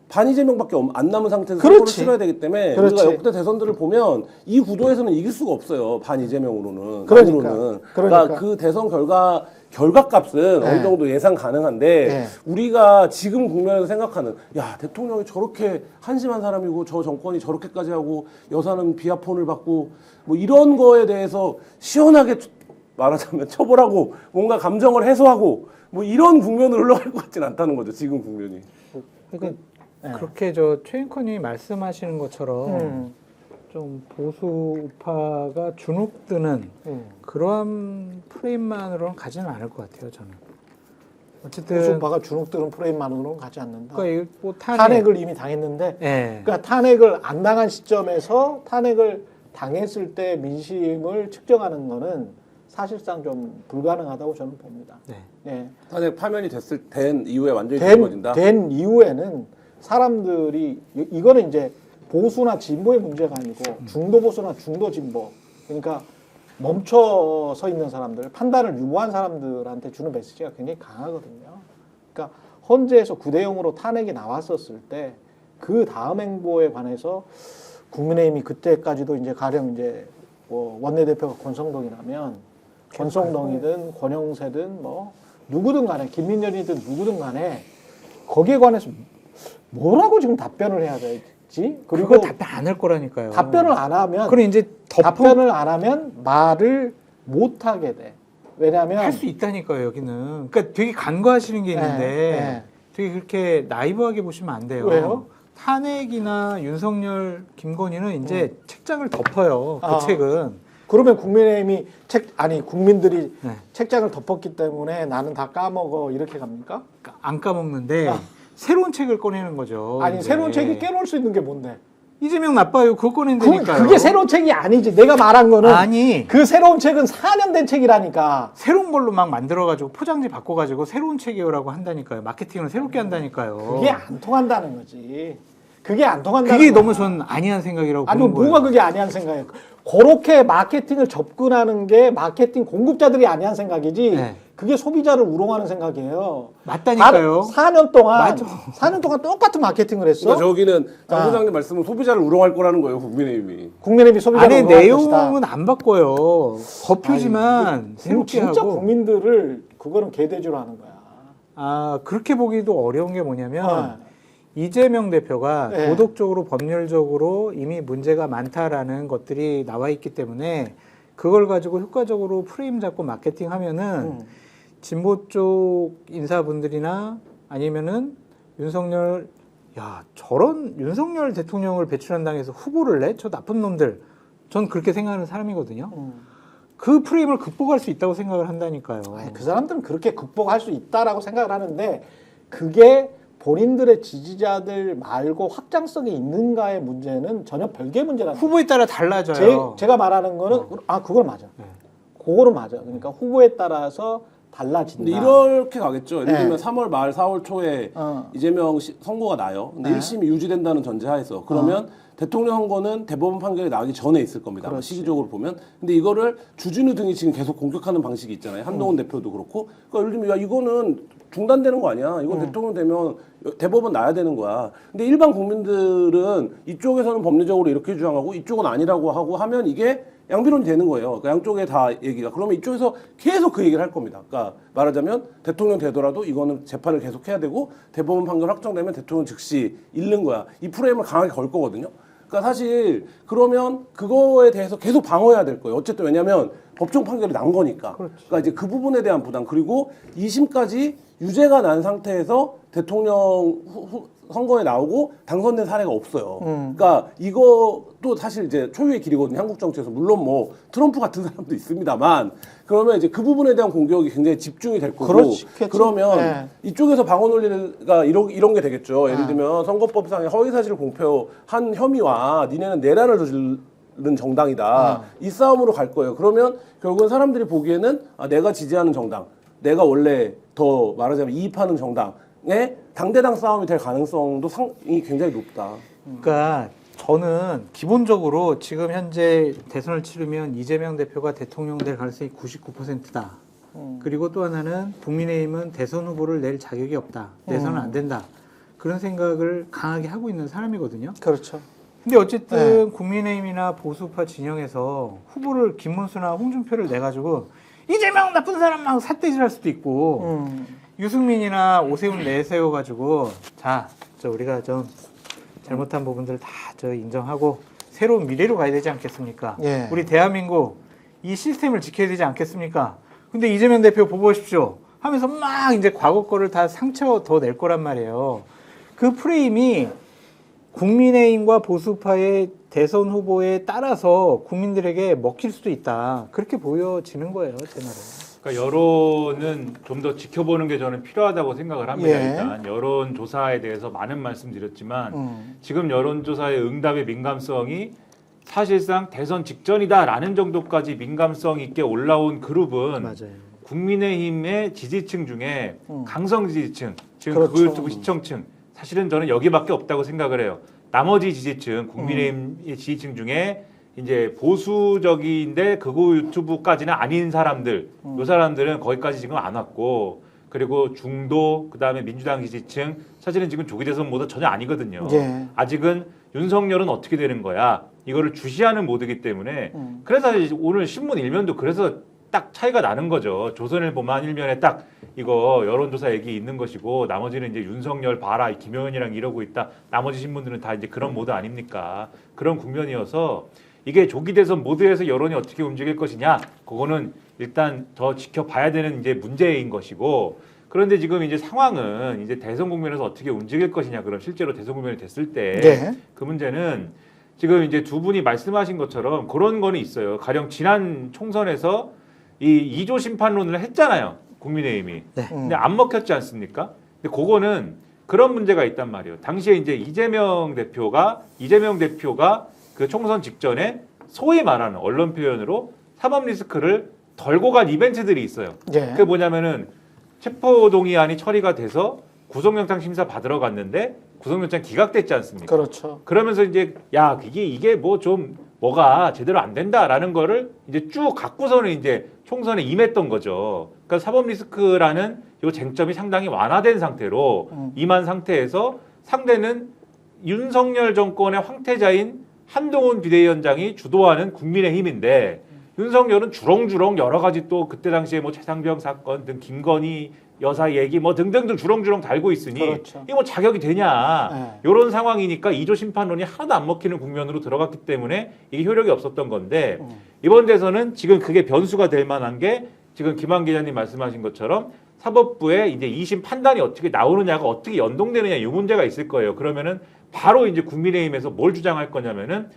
반 이재명밖에 안 남은 상태에서 그렇지. 선거를 치러야 되기 때문에 그렇지. 우리가 역대 대선들을 보면 이 구도에서는 이길 수가 없어요. 반 이재명으로는. 그러니까. 만으로는. 그러니까. 그 대선 결과값은 네. 어느 정도 예상 가능한데 네. 우리가 지금 국면에서 생각하는 야 대통령이 저렇게 한심한 사람이고 저 정권이 저렇게까지 하고 여사는 비아폰을 받고 뭐 이런 거에 대해서 시원하게 말하자면 처벌하고 뭔가 감정을 해소하고 뭐 이런 국면으로 흘러갈 것 같진 않다는 거죠. 지금 국면이. 그러니까 네. 그렇게 최 앵커님이 말씀하시는 것처럼 좀 보수 우파가 주눅드는 그러한 프레임만으로는 가지는 않을 것 같아요. 저는. 어쨌든 보수파가 주눅드는 프레임만으로는 가지 않는다. 그러니까 이뭐 탄핵을 이미 당했는데, 예. 그러니까 탄핵을 안 당한 시점에서 탄핵을 당했을 때 민심을 측정하는 거는 사실상 좀 불가능하다고 저는 봅니다. 네. 네. 탄핵 파면이 된 이후에 완전히 뒤집어진다. 된 이후에는 사람들이 이거는 이제 보수나 진보의 문제가 아니고 중도 보수나 중도 진보, 그러니까 멈춰서 있는 사람들, 판단을 유보한 사람들한테 주는 메시지가 굉장히 강하거든요. 그러니까 헌재에서 9대0으로 탄핵이 나왔었을 때 그 다음 행보에 관해서 국민의힘이 그때까지도 이제 가령 이제 뭐 원내대표가 권성동이라면 권성동이든 권영세든 뭐 누구든 간에 김민열이든 누구든 간에 거기에 관해서 뭐라고 지금 답변을 해야 될지, 그리고 그거 답변 안 할 거라니까요. 답변을 안 하면 그럼 이제 답변을 안 하면 말을 못 하게 돼. 왜냐하면 할 수 있다니까요. 여기는. 그러니까 되게 간과하시는 게 있는데 네. 되게 그렇게 나이브하게 보시면 안 돼요. 왜요? 탄핵이나 윤석열, 김건희는 이제 책장을 덮어요. 그 아. 책은. 그러면 국민의힘이 국민들이 네. 책장을 덮었기 때문에 나는 다 까먹어 이렇게 갑니까? 안 까먹는데 새로운 책을 꺼내는 거죠. 아니 이제. 새로운 책이 깨놓을 수 있는 게 뭔데? 이재명 나빠요. 그거 꺼낸다니까요. 그게 새로운 책이 아니지. 내가 말한 거는 아니 그 새로운 책은 4년 된 책이라니까. 새로운 걸로 막 만들어가지고 포장지 바꿔가지고 새로운 책이요라고 한다니까요. 마케팅을 새롭게 한다니까요. 그게 안 통한다는 거지. 그게 안 통한다는 그게 거야. 너무 전 아니한 생각이라고 아니 보는 거예요. 뭐가 그게 아니한 생각이에요. 그렇게 마케팅을 접근하는 게 마케팅 공급자들이 아니한 생각이지. 네. 그게 소비자를 우롱하는 생각이에요. 맞다니까요. 4년 동안 맞아. 4년 동안 똑같은 마케팅을 했어. 그러니까 저기는 장 소장님 말씀은 소비자를 우롱할 거라는 거예요. 국민의힘이. 국민의힘이 소비자를 안에 우롱할 것이다. 내용은 안 바꿔요. 거표지만 아니, 새롭게 진짜 하고. 국민들을 그거는 개돼지로 하는 거야. 아 그렇게 보기도 어려운 게 뭐냐면 네. 이재명 대표가 네. 도덕적으로 법률적으로 이미 문제가 많다라는 것들이 나와 있기 때문에 그걸 가지고 효과적으로 프레임 잡고 마케팅하면은 진보 쪽 인사분들이나 아니면은 윤석열 야 저런 윤석열 대통령을 배출한다고 해서 후보를 내? 저 나쁜 놈들. 전 그렇게 생각하는 사람이거든요. 그 프레임을 극복할 수 있다고 생각을 한다니까요. 아니, 그 사람들은 그렇게 극복할 수 있다라고 생각을 하는데 그게 본인들의 지지자들 말고 확장성이 있는가의 문제는 전혀 별개의 문제라는 거예요. 후보에 따라 달라져요. 제가 말하는 거는 그걸 맞아. 그거는 맞아. 그러니까 후보에 따라서 달라진다. 근데 이렇게 가겠죠. 예를 네. 들면 3월 말 4월 초에 이재명 선고가 나요. 근데 네. 1심이 유지된다는 전제하에서 그러면 대통령 선거는 대법원 판결이 나기 전에 있을 겁니다. 그렇지. 시기적으로 보면. 근데 이거를 주진우 등이 지금 계속 공격하는 방식이 있잖아요. 한동훈 대표도 그렇고. 그러니까 예를 들면 야 이거는 중단되는 거 아니야. 이건 대통령 되면 대법원 나야 되는 거야. 근데 일반 국민들은 이쪽에서는 법리적으로 이렇게 주장하고 이쪽은 아니라고 하고 하면 이게 양비론이 되는 거예요. 그러니까 양쪽에 다 얘기가. 그러면 이쪽에서 계속 그 얘기를 할 겁니다. 그러니까 말하자면 대통령 되더라도 이거는 재판을 계속 해야 되고 대법원 판결 확정되면 대통령 즉시 잃는 거야. 이 프레임을 강하게 걸 거거든요. 그러니까 사실 그러면 그거에 대해서 계속 방어해야 될 거예요. 어쨌든 왜냐하면 법정 판결이 난 거니까. 그러니까 이제 그 부분에 대한 부담 그리고 2심까지 유죄가 난 상태에서 대통령 선거에 나오고 당선된 사례가 없어요. 그러니까 이것도 사실 이제 초유의 길이거든요. 한국 정치에서 물론 뭐 트럼프 같은 사람도 있습니다만 그러면 이제 그 부분에 대한 공격이 굉장히 집중이 될 거고 그렇겠지. 그러면 네. 이쪽에서 방어 논리가 이런 게 되겠죠. 예를 들면 선거법상의 허위사실을 공표한 혐의와 니네는 내란을 저지른 정당이다. 이 싸움으로 갈 거예요. 그러면 결국은 사람들이 보기에는 내가 지지하는 정당 내가 원래 더 말하자면 이입하는 정당의 당대당 싸움이 될 가능성도 상이 굉장히 높다. 그러니까 저는 기본적으로 지금 현재 대선을 치르면 이재명 대표가 대통령 될 가능성이 99%다. 그리고 또 하나는 국민의힘은 대선 후보를 낼 자격이 없다. 내서는 안 된다. 그런 생각을 강하게 하고 있는 사람이거든요. 그렇죠. 근데 어쨌든 국민의힘이나 보수파 진영에서 후보를 김문수나 홍준표를 내가지고 이재명 나쁜 사람 막 삿대질할 수도 있고 유승민이나 오세훈 내세워가지고 자, 우리가 좀 잘못한 부분들 다 인정하고 새로운 미래로 가야 되지 않겠습니까? 예. 우리 대한민국 이 시스템을 지켜야 되지 않겠습니까? 근데 이재명 대표 보고 오십시오 하면서 막 이제 과거 거를 다 상처 더 낼 거란 말이에요. 그 프레임이 국민의힘과 보수파의 대선 후보에 따라서 국민들에게 먹힐 수도 있다. 그렇게 보여지는 거예요, 제 말은. 그러니까 여론은 좀 더 지켜보는 게 저는 필요하다고 생각을 합니다. 예. 일단 여론조사에 대해서 많은 말씀드렸지만 지금 여론조사의 응답의 민감성이 사실상 대선 직전이다라는 정도까지 민감성 있게 올라온 그룹은 맞아요. 국민의힘의 지지층 중에 강성 지지층, 지금 그렇죠. 그걸 두고 시청층, 사실은 저는 여기밖에 없다고 생각을 해요. 나머지 지지층, 국민의힘의 지지층 중에 이제 보수적인데 극우 유튜브까지는 아닌 사람들, 이 사람들은 거기까지 지금 안 왔고, 그리고 중도, 그 다음에 민주당 지지층, 사실은 지금 조기 대선 모드 전혀 아니거든요. 예. 아직은 윤석열은 어떻게 되는 거야? 이거를 주시하는 모드이기 때문에, 그래서 오늘 신문 일면도 그래서 딱 차이가 나는 거죠. 조선일보만 일면에 딱 이거 여론조사 얘기 있는 것이고 나머지는 이제 윤석열 봐라 김용현이랑 이러고 있다. 나머지 신문들은 다 이제 그런 모드 아닙니까? 그런 국면이어서 이게 조기 대선 모드에서 여론이 어떻게 움직일 것이냐? 그거는 일단 더 지켜봐야 되는 이제 문제인 것이고 그런데 지금 이제 상황은 이제 대선 국면에서 어떻게 움직일 것이냐? 그럼 실제로 대선 국면이 됐을 때 그 문제는 지금 이제 두 분이 말씀하신 것처럼 그런 거는 있어요. 가령 지난 총선에서 이 2조 심판론을 했잖아요. 국민의힘이. 네. 근데 안 먹혔지 않습니까? 근데 그거는 그런 문제가 있단 말이에요. 당시에 이제 이재명 대표가 그 총선 직전에 소위 말하는 언론 표현으로 사법 리스크를 덜고 간 이벤트들이 있어요. 예. 그게 뭐냐면은 체포동의안이 처리가 돼서 구속영장 심사 받으러 갔는데 구속영장 기각됐지 않습니까? 그렇죠. 그러면서 이제 야 이게 뭐 좀 뭐가 제대로 안 된다라는 거를 이제 쭉 갖고서는 이제 총선에 임했던 거죠. 그러니까 사법 리스크라는 이 쟁점이 상당히 완화된 상태로 임한 상태에서 상대는 윤석열 정권의 황태자인 한동훈 비대위원장이 주도하는 국민의힘인데 윤석열은 주렁주렁 여러 가지 또 그때 당시에 뭐 최상병 사건 등 김건희 여사 얘기 뭐 등등등 주렁주렁 달고 있으니 그렇죠. 이게 뭐 자격이 되냐 네. 이런 상황이니까 2조 심판론이 하나도 안 먹히는 국면으로 들어갔기 때문에 이게 효력이 없었던 건데 이번 대선은 지금 그게 변수가 될 만한 게 지금 김한 기자님 말씀하신 것처럼 사법부의 이제 2심 판단이 어떻게 나오느냐가 어떻게 연동되느냐 이 문제가 있을 거예요. 그러면은 바로 이제 국민의힘에서 뭘 주장할 거냐면은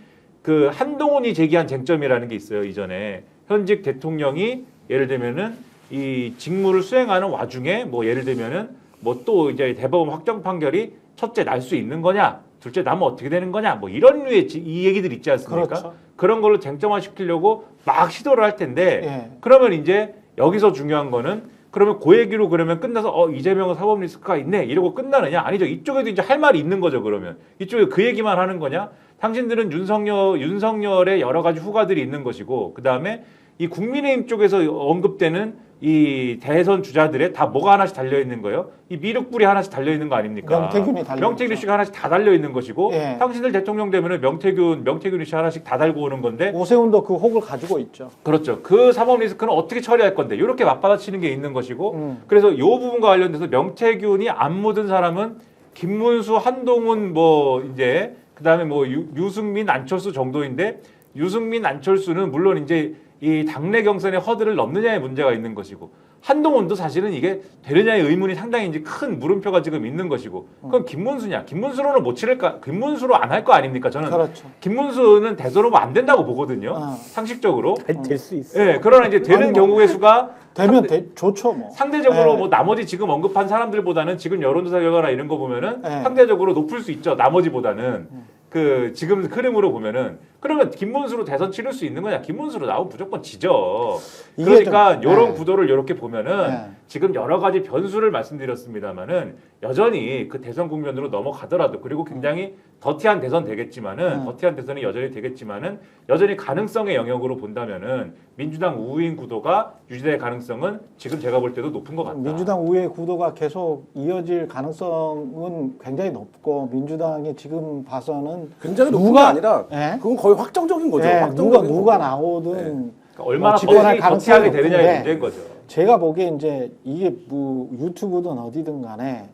그 한동훈이 제기한 쟁점이라는 게 있어요. 이전에 현직 대통령이 예를 들면은 이 직무를 수행하는 와중에 뭐 예를 들면은 뭐 또 이제 대법원 확정 판결이 첫째 날 수 있는 거냐, 둘째 나면 어떻게 되는 거냐, 뭐 이런 류의 이 얘기들 있지 않습니까? 그렇죠. 그런 걸로 쟁점화 시키려고 막 시도를 할 텐데 예. 그러면 이제 여기서 중요한 거는 그러면 그 얘기로 그러면 끝나서 이재명은 사법 리스크가 있네 이러고 끝나느냐? 아니죠. 이쪽에도 이제 할 말이 있는 거죠. 그러면 이쪽에 그 얘기만 하는 거냐? 당신들은 윤석열의 여러 가지 후가들이 있는 것이고 그 다음에 이 국민의힘 쪽에서 언급되는 이 대선 주자들의 다 뭐가 하나씩 달려 있는 거예요? 이 미륵불이 하나씩 달려 있는 거 아닙니까? 명태균이 달려 명태균 씨가 하나씩 다 달려 있는 것이고 예. 당신들 대통령 되면은 명태균 씨 하나씩 다 달고 오는 건데 오세훈도 그 혹을 가지고 있죠. 그렇죠. 그 사법 리스크는 어떻게 처리할 건데 이렇게 맞받아치는 게 있는 것이고 그래서 이 부분과 관련돼서 명태균이 안 묻은 사람은 김문수, 한동훈 뭐 이제 그다음에 뭐 유승민, 안철수 정도인데 유승민, 안철수는 물론 이제 이 당내 경선의 허들을 넘느냐의 문제가 있는 것이고 한동훈도 사실은 이게 되느냐의 의문이 상당히 이제 큰 물음표가 지금 있는 것이고 그럼 김문수냐? 김문수로는 못 치를까? 김문수로 안 할 거 아닙니까? 저는 그렇죠. 김문수는 대선 후보 안 된다고 보거든요. 상식적으로. 될 수 있어요. 예, 그러나 이제 되는 아니, 뭐, 경우의 수가 되면 좋죠 뭐. 상대적으로 예. 뭐 나머지 지금 언급한 사람들보다는 지금 여론조사 결과나 이런 거 보면은 예. 상대적으로 높을 수 있죠. 나머지보다는 그 지금 흐름으로 보면은 그러면 김문수로 대선 치를 수 있는 거냐? 김문수로 나오면 무조건 지죠. 이게 그러니까 좀, 이런 네. 구도를 이렇게 보면은 네. 지금 여러 가지 변수를 말씀드렸습니다만은 여전히 그 대선 국면으로 넘어가더라도 그리고 굉장히 더티한 대선 되겠지만은 더티한 대선이 여전히 되겠지만은 여전히 가능성의 영역으로 본다면은 민주당 우위인 구도가 유지될 가능성은 지금 제가 볼 때도 높은 것 같다. 민주당 우위의 구도가 계속 이어질 가능성은 굉장히 높고 민주당이 지금 봐서는 굉장히 높은 게 누가- 아니라 예? 그건 거의 확정적인 거죠. 네, 확정적인 누가 거고. 나오든 그러니까 얼마나 집권할 버티게 가능성이 되느냐의 높은데 문제인 거죠. 제가 보기에 이제 이게 뭐 유튜브든 어디든 간에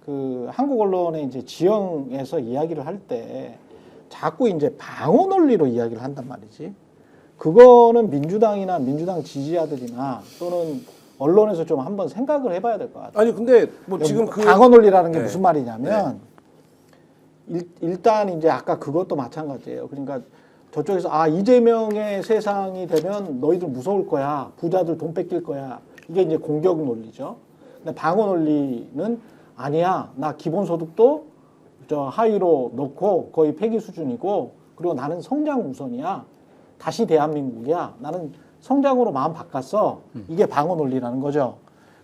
그 한국 언론의 이제 지형에서 이야기를 할 때 자꾸 이제 방어 논리로 이야기를 한단 말이지. 그거는 민주당이나 민주당 지지자들이나 또는 언론에서 좀 한번 생각을 해봐야 될 것 같아요. 아니 근데 뭐 지금 그 방어 논리라는 게 네. 무슨 말이냐면 일단 이제 아까 그것도 마찬가지예요. 그러니까 저쪽에서 아 이재명의 세상이 되면 너희들 무서울 거야. 부자들 돈 뺏길 거야. 이게 이제 공격 논리죠. 근데 방어 논리는 아니야. 나 기본소득도 저 하위로 넣고 거의 폐기 수준이고 그리고 나는 성장 우선이야. 다시 대한민국이야. 나는 성장으로 마음 바꿨어. 이게 방어 논리라는 거죠.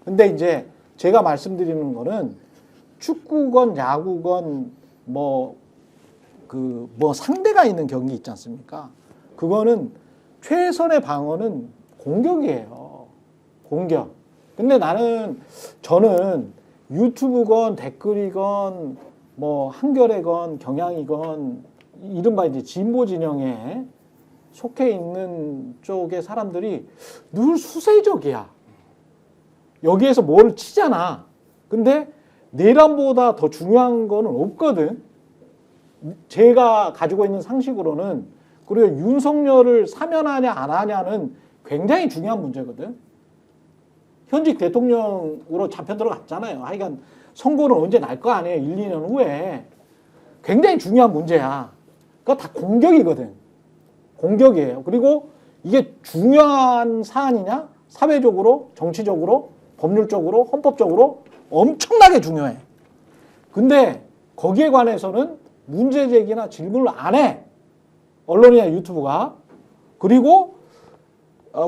근데 이제 제가 말씀드리는 거는 축구건 야구건 뭐 상대가 있는 경기 있지 않습니까? 그거는 최선의 방어는 공격이에요. 공격. 근데 저는 유튜브건 댓글이건 뭐 한겨레건 경향이건 이른바 이제 진보 진영에 속해 있는 쪽의 사람들이 늘 수세적이야. 여기에서 뭘 치잖아. 근데 내란보다 더 중요한 거는 없거든. 제가 가지고 있는 상식으로는 그리고 윤석열을 사면하냐 안 하냐는 굉장히 중요한 문제거든. 현직 대통령으로 잡혀 들어갔잖아요. 하여간 선거는 언제 날 거 아니에요. 1, 2년 후에. 굉장히 중요한 문제야. 그거 다 공격이거든. 공격이에요. 그리고 이게 중요한 사안이냐? 사회적으로, 정치적으로, 법률적으로, 헌법적으로 엄청나게 중요해. 근데 거기에 관해서는 문제 제기나 질문을 안 해. 언론이나 유튜브가. 그리고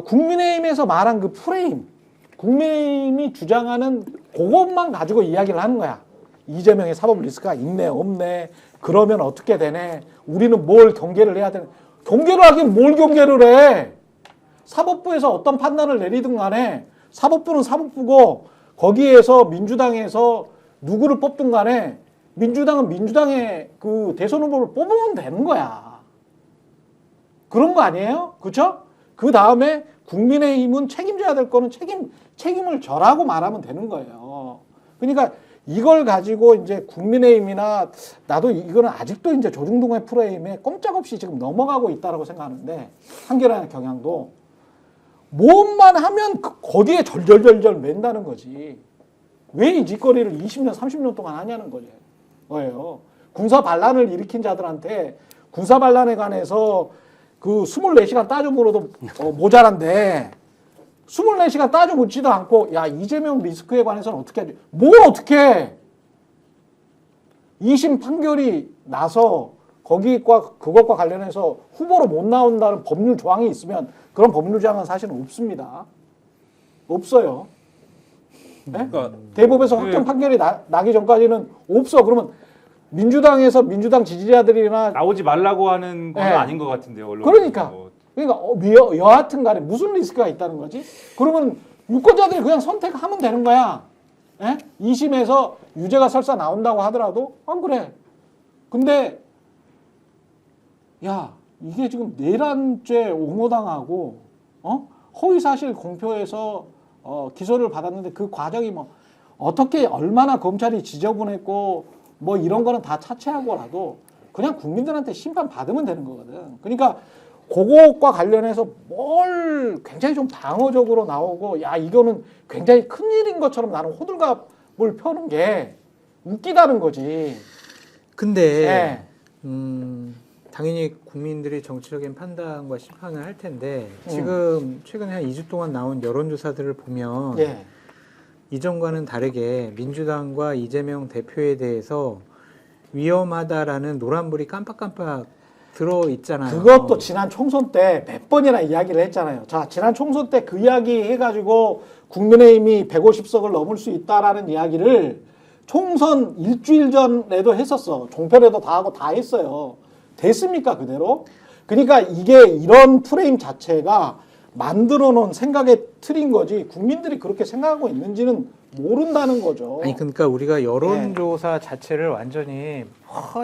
국민의힘에서 말한 그 프레임, 국민의힘이 주장하는 그것만 가지고 이야기를 하는 거야. 이재명의 사법 리스크가 있네, 없네, 그러면 어떻게 되네, 우리는 뭘 경계를 해야 되네. 경계를 하긴 뭘 경계를 해. 사법부에서 어떤 판단을 내리든 간에 사법부는 사법부고 거기에서 민주당에서 누구를 뽑든 간에 민주당은 민주당의 그 대선 후보를 뽑으면 되는 거야. 그런 거 아니에요? 그렇죠? 그 다음에 국민의힘은 책임져야 될 거는 책임을 져라고 말하면 되는 거예요. 그러니까 이걸 가지고 이제 국민의힘이나 나도 이거는 아직도 이제 조중동의 프레임에 꼼짝없이 지금 넘어가고 있다라고 생각하는데 한겨레나 경향도 뭐만 하면 거기에 절절절절 맨다는 거지. 왜 이 짓거리를 20년, 30년 동안 하냐는 거예요. 군사 반란을 일으킨 자들한테 군사 반란에 관해서 그 24시간 따져 물어도 모자란데 24시간 따져 묻지도 않고 야 이재명 리스크에 관해서는 어떻게 하지? 뭘 어떻게 해? 2심 판결이 나서 그것과 관련해서 후보로 못 나온다는 법률 조항이 있으면 그런 법률 조항은 사실은 없습니다. 없어요. 네? 그러니까 대법에서 확정 판결이 나기 전까지는 없어. 그러면 민주당에서 민주당 지지자들이나 나오지 말라고 하는 건 네. 아닌 것 같은데요. 언론은. 그러니까 뭐. 여하튼 간에 무슨 리스크가 있다는 거지? 그러면 유권자들이 그냥 선택하면 되는 거야. 예? 2심에서 유죄가 설사 나온다고 하더라도 안 그래. 근데 야 이게 지금 내란죄 옹호당하고 허위사실 공표해서 기소를 받았는데 그 과정이 뭐 어떻게 얼마나 검찰이 지저분했고 뭐 이런 거는 다 차치하고라도 그냥 국민들한테 심판 받으면 되는 거거든. 그러니까 그것과 관련해서 뭘 굉장히 좀 방어적으로 나오고 야 이거는 굉장히 큰일인 것처럼 나는 호들갑을 펴는 게 웃기다는 거지. 근데 예. 당연히 국민들이 정치적인 판단과 심판을 할 텐데 지금 최근에 한 2주 동안 나온 여론조사들을 보면 예. 이전과는 다르게 민주당과 이재명 대표에 대해서 위험하다라는 노란불이 깜빡깜빡 들어 있잖아요. 그것도 지난 총선 때 몇 번이나 이야기를 했잖아요. 자, 지난 총선 때 그 이야기 해가지고 국민의힘이 150석을 넘을 수 있다라는 이야기를 총선 일주일 전에도 했었어. 종편에도 다 하고 다 했어요. 됐습니까, 그대로? 그러니까 이게 이런 프레임 자체가 만들어 놓은 생각의 틀인 거지 국민들이 그렇게 생각하고 있는지는 모른다는 거죠. 아니 그러니까 우리가 여론조사 자체를 완전히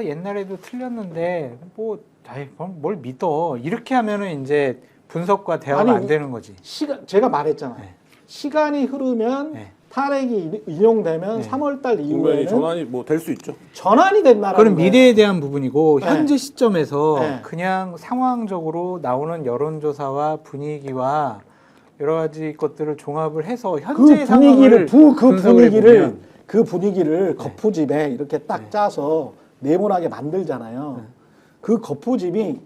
옛날에도 틀렸는데 뭐 아이, 뭘 믿어 이렇게 하면은 이제 분석과 대화가 아니, 안 되는 거지. 제가 말했잖아요. 네. 시간이 흐르면 네. 탄핵이 인용되면 네. 3월달 국면이 이후에는 전환이 뭐 될 수 있죠. 전환이 된다는 그건 거예요. 미래에 대한 부분이고 네. 현재 시점에서 네. 그냥 상황적으로 나오는 여론조사와 분위기와 여러 가지 것들을 종합을 해서 현재의 상황을 분석을 해보면 그 분위기를 거푸집에 이렇게 딱 짜서 네모나게 만들잖아요. 그 거푸집이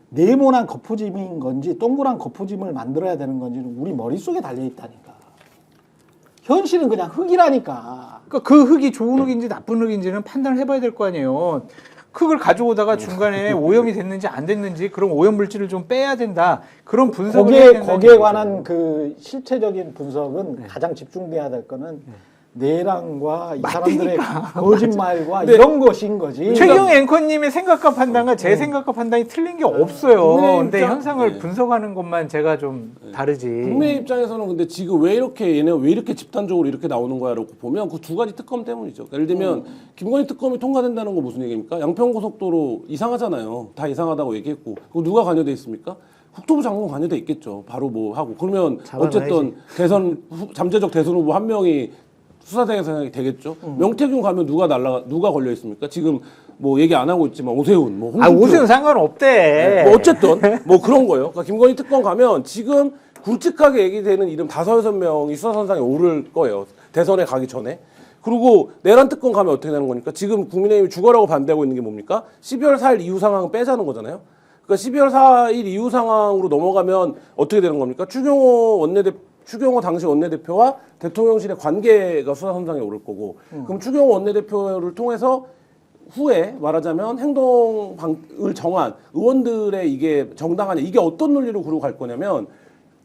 네모난 거푸집인 건지 동그란 거푸집을 만들어야 되는 건지는 우리 머릿속에 달려 있다니까. 현실은 그냥 흙이라니까. 그러니까 그 흙이 좋은 흙인지 나쁜 흙인지는 판단을 해봐야 될 거 아니에요. 흙을 가져오다가 중간에 오염이 됐는지 안 됐는지 그런 오염 물질을 좀 빼야 된다. 그런 분석을 해야 된다는 거기에 얘기죠. 관한 그 실체적인 분석은 가장 집중돼야 될 거는 내란과 이 사람들의 거짓말과 이런 것인 거지. 최경 앵커님의 생각과 판단과 제 생각과 판단이 틀린 게 없어요. 국민의 근데 입장- 현상을 네. 분석하는 것만 제가 좀 다르지. 국내 입장에서는 근데 지금 왜 이렇게 얘네 왜 이렇게 집단적으로 이렇게 나오는 거야라고 보면 그 두 가지 특검 때문이죠. 예를 들면 김건희 특검이 통과된다는 건 무슨 얘기입니까? 양평고속도로 이상하잖아요. 다 이상하다고 얘기했고 그거 누가 관여돼 있습니까? 국토부 장관 관여돼 있겠죠. 바로 뭐 하고 그러면 어쨌든 대선 잠재적 대선 후보 한 명이 수사대상이 되겠죠. 명태균 가면 누가 걸려 있습니까? 지금 뭐 얘기 안 하고 있지만 오세훈, 뭐 홍준표. 오세훈 상관없대. 뭐 어쨌든 뭐 그런 거예요. 그러니까 김건희 특검 가면 지금 굵직하게 얘기되는 이름 5-6명이 수사선상에 오를 거예요. 대선에 가기 전에. 그리고 내란 특검 가면 어떻게 되는 거니까 지금 국민의힘이 죽어라고 반대하고 있는 게 뭡니까? 12월 4일 이후 상황을 빼자는 거잖아요. 그러니까 12월 4일 이후 상황으로 넘어가면 어떻게 되는 겁니까? 추경호 당시 원내대표와 대통령실의 관계가 수사선상에 오를 거고 그럼 추경호 원내대표를 통해서 후에 말하자면 행동을 정한 의원들의 이게 정당하냐 이게 어떤 논리로 그러고 갈 거냐면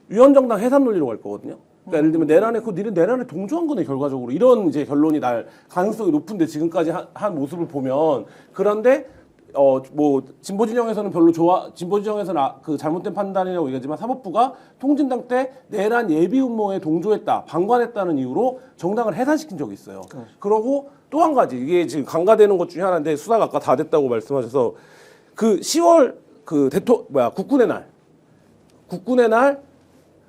위원정당 해산 논리로 갈 거거든요. 그러니까 예를 들면 내란에 니네 내란에 동조한 거네 결과적으로 이런 이제 결론이 날 가능성이 높은데 지금까지 한 모습을 보면 그런데 뭐 진보 진영에서는 별로 진보 진영에서는 그 잘못된 판단이라고 얘기하지만 사법부가 통진당 때 내란 예비 음모에 동조했다, 방관했다는 이유로 정당을 해산시킨 적이 있어요. 그러고 또 한 가지 이게 지금 강화되는 것 중에 하나인데 수사가 아까 다 됐다고 말씀하셔서 그 10월 그 국군의 날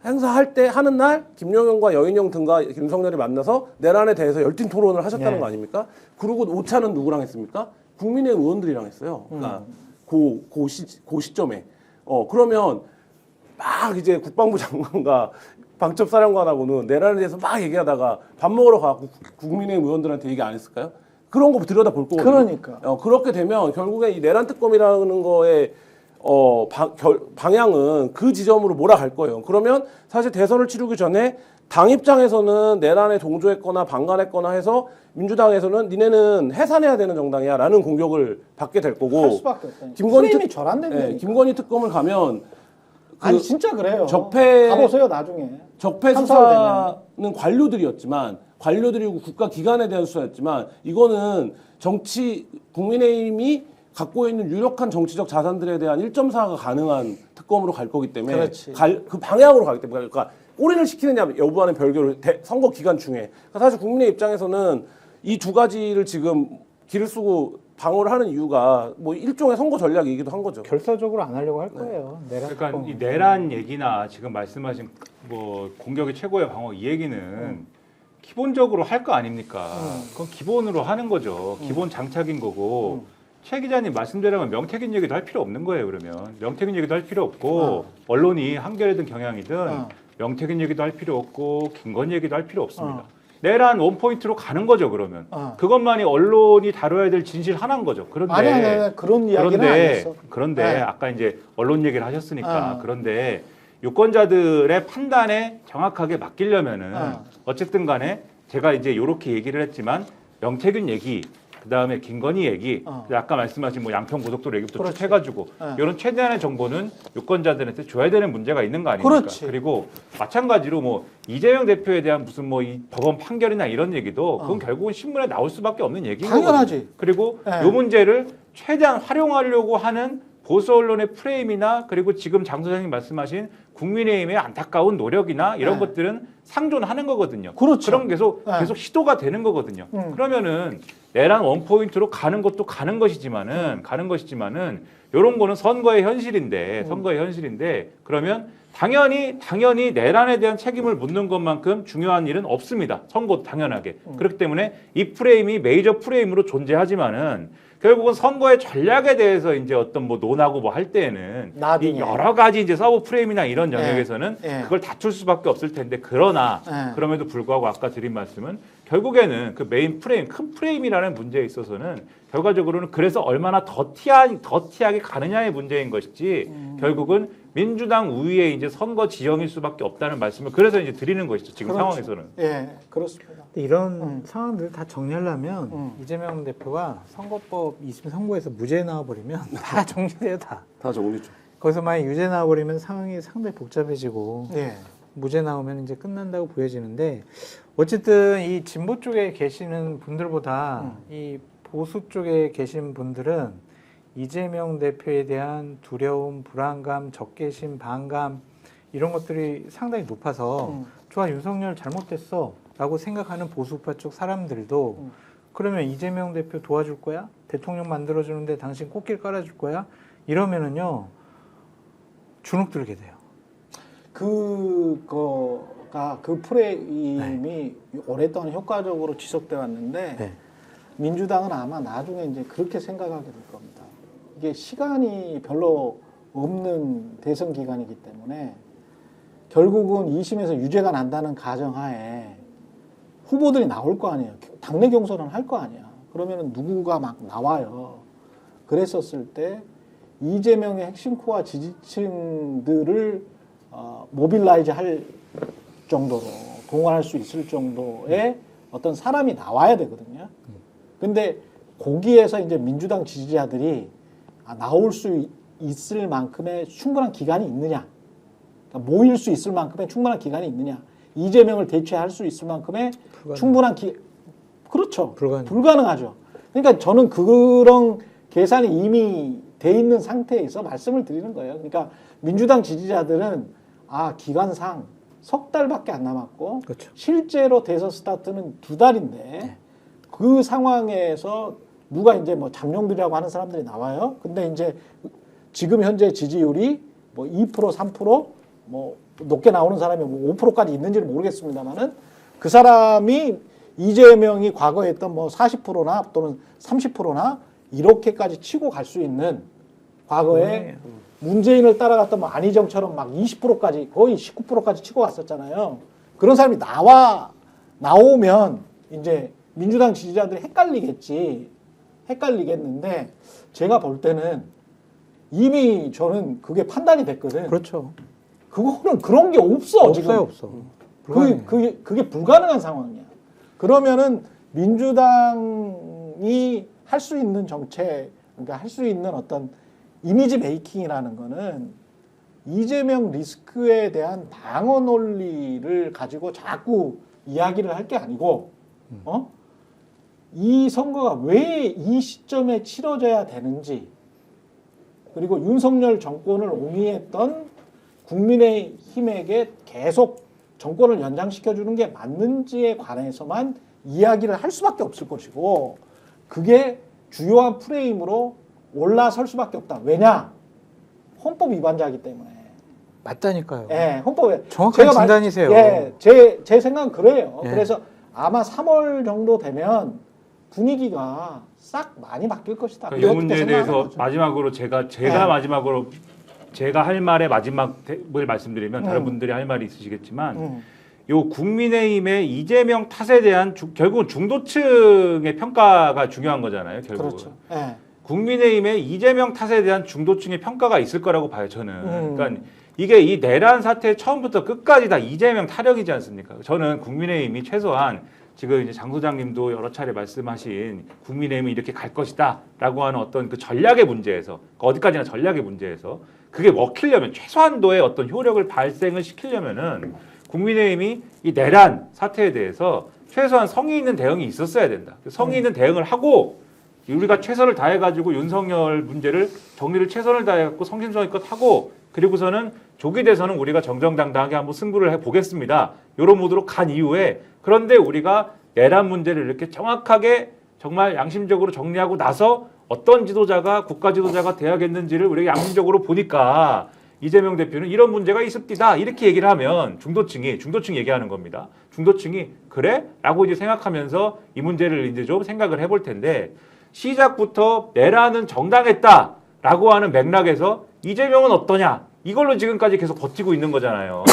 행사할 때 하는 날 김용현과 여인영 등과 김성렬이 만나서 내란에 대해서 열띤 토론을 하셨다는 거 아닙니까? 그리고 5차는 누구랑 했습니까? 국민의힘 의원들이랑 했어요. 그러니까 그 시점에. 그러면 막 이제 국방부 장관과 방첩사령관하고는 내란에 대해서 막 얘기하다가 밥 먹으러 가고 국민의힘 의원들한테 얘기 안 했을까요? 그런 거 들여다 볼 거거든요. 그러니까. 그렇게 되면 결국에 이 내란 특검이라는 거에 방향은 그 지점으로 몰아갈 거예요. 그러면 사실 대선을 치르기 전에 당 입장에서는 내란에 동조했거나 방관했거나 해서 민주당에서는 니네는 해산해야 되는 정당이야라는 공격을 받게 될 거고. 할 수밖에 없다. 프레임이 절안된다니까. 김건희 특검을 가면 아니 진짜 그래요. 적폐 가보세요 나중에. 적폐 참사가 수사는 관료들이고 국가 기관에 대한 수사였지만 이거는 국민의힘이 갖고 있는 유력한 정치적 자산들에 대한 1.4가 가능한 특검으로 갈 거기 때문에 그렇지. 그 방향으로 가기 때문에 그러니까 올인을 시키느냐 여부와는 별개로 선거 기간 중에 그러니까 사실 국민의 입장에서는 이 두 가지를 지금 길을 쓰고 방어를 하는 이유가 뭐 일종의 선거 전략이기도 한 거죠. 결사적으로 안 하려고 할 거예요. 내란 그러니까 특검은. 이 내란 얘기나 지금 말씀하신 뭐 공격의 최고의 방어 이 얘기는 기본적으로 할 거 아닙니까? 그건 기본으로 하는 거죠. 기본 장착인 거고. 최 기자님 말씀대로면 명태균 얘기도 할 필요 없는 거예요. 그러면 명태균 얘기도 할 필요 없고 언론이 한겨레든 경향이든 명태균 얘기도 할 필요 없고 김건희 얘기도 할 필요 없습니다. 내란 원포인트로 가는 거죠. 그러면 그것만이 언론이 다뤄야 될 진실 하나인 거죠. 그런데 아니 그런 이야기는 아니었어. 그런데 네. 아까 이제 언론 얘기를 하셨으니까 그런데 유권자들의 판단에 정확하게 맡기려면은 어쨌든 간에 제가 이제 이렇게 얘기를 했지만 명태균 얘기 그다음에 김건희 얘기, 아까 말씀하신 뭐 양평 고속도로 얘기부터 쭉 해가지고 이런 최대한의 정보는 유권자들한테 줘야 되는 문제가 있는 거 아닙니까? 그렇지. 그리고 마찬가지로 뭐 이재명 대표에 대한 무슨 뭐 이 법원 판결이나 이런 얘기도 그건 결국은 신문에 나올 수밖에 없는 얘기인 당연하지. 거거든요. 그리고 네. 이 문제를 최대한 활용하려고 하는 보수 언론의 프레임이나 그리고 지금 장 소장님 말씀하신 국민의힘의 안타까운 노력이나 이런 네. 것들은 상존하는 거거든요. 그렇죠. 그럼 계속 네. 시도가 되는 거거든요. 그러면은 내란 원포인트로 가는 것도 가는 것이지만은 이런 거는 선거의 현실인데 그러면 당연히 내란에 대한 책임을 묻는 것만큼 중요한 일은 없습니다. 선거도 당연하게. 그렇기 때문에 이 프레임이 메이저 프레임으로 존재하지만은 결국은 선거의 전략에 대해서 이제 어떤 뭐 논하고 뭐 할 때에는 나중에. 이 여러 가지 이제 서브 프레임이나 이런 영역에서는 예. 그걸 다툴 수밖에 없을 텐데 그러나 그럼에도 불구하고 아까 드린 말씀은 결국에는 그 메인 프레임, 큰 프레임이라는 문제에 있어서는 결과적으로는 그래서 얼마나 더티하게 가느냐의 문제인 것이지 결국은 민주당 우위에 이제 선거 지형일 수밖에 없다는 말씀을 그래서 이제 드리는 것이죠. 지금 그렇죠. 상황에서는. 예, 그렇습니다. 근데 이런 상황들 다 정리하려면 이재명 대표가 선거법 2심 선고에서 무죄 나와버리면 다 정리돼요 다. 다 정리죠. 거기서 만약 유죄 나와버리면 상황이 상당히 복잡해지고 예. 무죄 나오면 이제 끝난다고 보여지는데 어쨌든 이 진보 쪽에 계시는 분들보다 이 보수 쪽에 계신 분들은 이재명 대표에 대한 두려움, 불안감, 적개심, 반감 이런 것들이 상당히 높아서 좋아 윤석열 잘못됐어 라고 생각하는 보수파 쪽 사람들도 그러면 이재명 대표 도와줄 거야? 대통령 만들어주는데 당신 꽃길 깔아줄 거야? 이러면은요 주눅 들게 돼요. 그거가 그 프레임이 오랫동안 효과적으로 지속돼 왔는데 네. 민주당은 아마 나중에 이제 그렇게 생각하게 될 겁니다. 이게 시간이 별로 없는 대선 기간이기 때문에 결국은 2심에서 유죄가 난다는 가정하에 후보들이 나올 거 아니에요. 당내 경선은 할 거 아니야. 그러면은 누구가 막 나와요. 그랬었을 때 이재명의 핵심 코어 지지층들을 모빌라이즈 할 정도로 동원할 수 있을 정도의 어떤 사람이 나와야 되거든요. 근데 거기에서 이제 민주당 지지자들이 나올 수 있을 만큼의 충분한 기간이 있느냐, 그러니까 모일 수 있을 만큼의 충분한 기간이 있느냐, 이재명을 대체할 수 있을 만큼의 충분한 그렇죠. 불가능하죠. 그러니까 저는 그런 계산이 이미 돼 있는 상태에서 말씀을 드리는 거예요. 그러니까 민주당 지지자들은 기간상 석 달밖에 안 남았고 그렇죠. 실제로 대선 스타트는 2달인데 그 상황에서 누가 이제 뭐 잠룡들이라고 하는 사람들이 나와요. 근데 이제 지금 현재 지지율이 뭐 2%, 3% 뭐 높게 나오는 사람이 뭐 5%까지 있는지는 모르겠습니다만은 그 사람이 이재명이 과거에 했던 뭐 40%나 또는 30%나 이렇게까지 치고 갈 수 있는 과거에 문재인을 따라갔던 뭐 안희정처럼 막 20%까지 거의 19%까지 치고 갔었잖아요. 그런 사람이 나오면 이제 민주당 지지자들이 헷갈리겠는데 제가 볼 때는 이미 저는 그게 판단이 됐거든. 그렇죠. 그거는 그런 게 없어. 지금. 없어. 그게 불가능한 상황이야. 그러면은 민주당이 할 수 있는 정책, 그러니까 할 수 있는 어떤 이미지 메이킹이라는 거는 이재명 리스크에 대한 방어 논리를 가지고 자꾸 이야기를 할 게 아니고, 이 선거가 왜 이 시점에 치러져야 되는지, 그리고 윤석열 정권을 옹이했던 국민의힘에게 계속 정권을 연장시켜주는 게 맞는지에 관해서만 이야기를 할 수밖에 없을 것이고, 그게 주요한 프레임으로 올라설 수밖에 없다. 왜냐? 헌법 위반자이기 때문에. 맞다니까요. 예, 헌법에. 정확한 진단이세요. 예, 제 생각은 그래요. 예. 그래서 아마 3월 정도 되면 분위기가 싹 많이 바뀔 것이다. 이 문제에 대해서 거죠. 마지막으로 제가 마지막으로 제가 할 말의 마지막을 말씀드리면 다른 분들이 할 말이 있으시겠지만 요 국민의힘의 이재명 탓에 대한 결국은 중도층의 평가가 중요한 거잖아요. 결국은. 그렇죠. 예. 국민의힘의 이재명 탓에 대한 중도층의 평가가 있을 거라고 봐요. 저는. 그러니까 이게 이 내란 사태 처음부터 끝까지 다 이재명 타령이지 않습니까? 저는 국민의힘이 최소한 지금 이제 장 소장님도 여러 차례 말씀하신 국민의힘이 이렇게 갈 것이다라고 하는 어떤 그 전략의 문제에서 어디까지나 전략의 문제에서 그게 먹히려면 최소한도의 어떤 효력을 발생을 시키려면은 국민의힘이 이 내란 사태에 대해서 최소한 성의 있는 대응이 있었어야 된다. 성의 있는 대응을 하고 우리가 최선을 다해가지고 윤석열 문제를 정리를 최선을 다해갖고 성심성의껏 하고 그리고서는 조기 대선은 우리가 정정당당하게 한번 승부를 해보겠습니다. 이런 모드로 간 이후에 그런데 우리가 내란 문제를 이렇게 정확하게 정말 양심적으로 정리하고 나서 어떤 지도자가 국가 지도자가 돼야겠는지를 우리가 양심적으로 보니까 이재명 대표는 이런 문제가 있습니다. 이렇게 얘기를 하면 중도층이 얘기하는 겁니다. 중도층이 그래? 라고 이제 생각하면서 이 문제를 이제 좀 생각을 해볼 텐데 시작부터 내란은 정당했다라고 하는 맥락에서 이재명은 어떠냐? 이걸로 지금까지 계속 버티고 있는 거잖아요.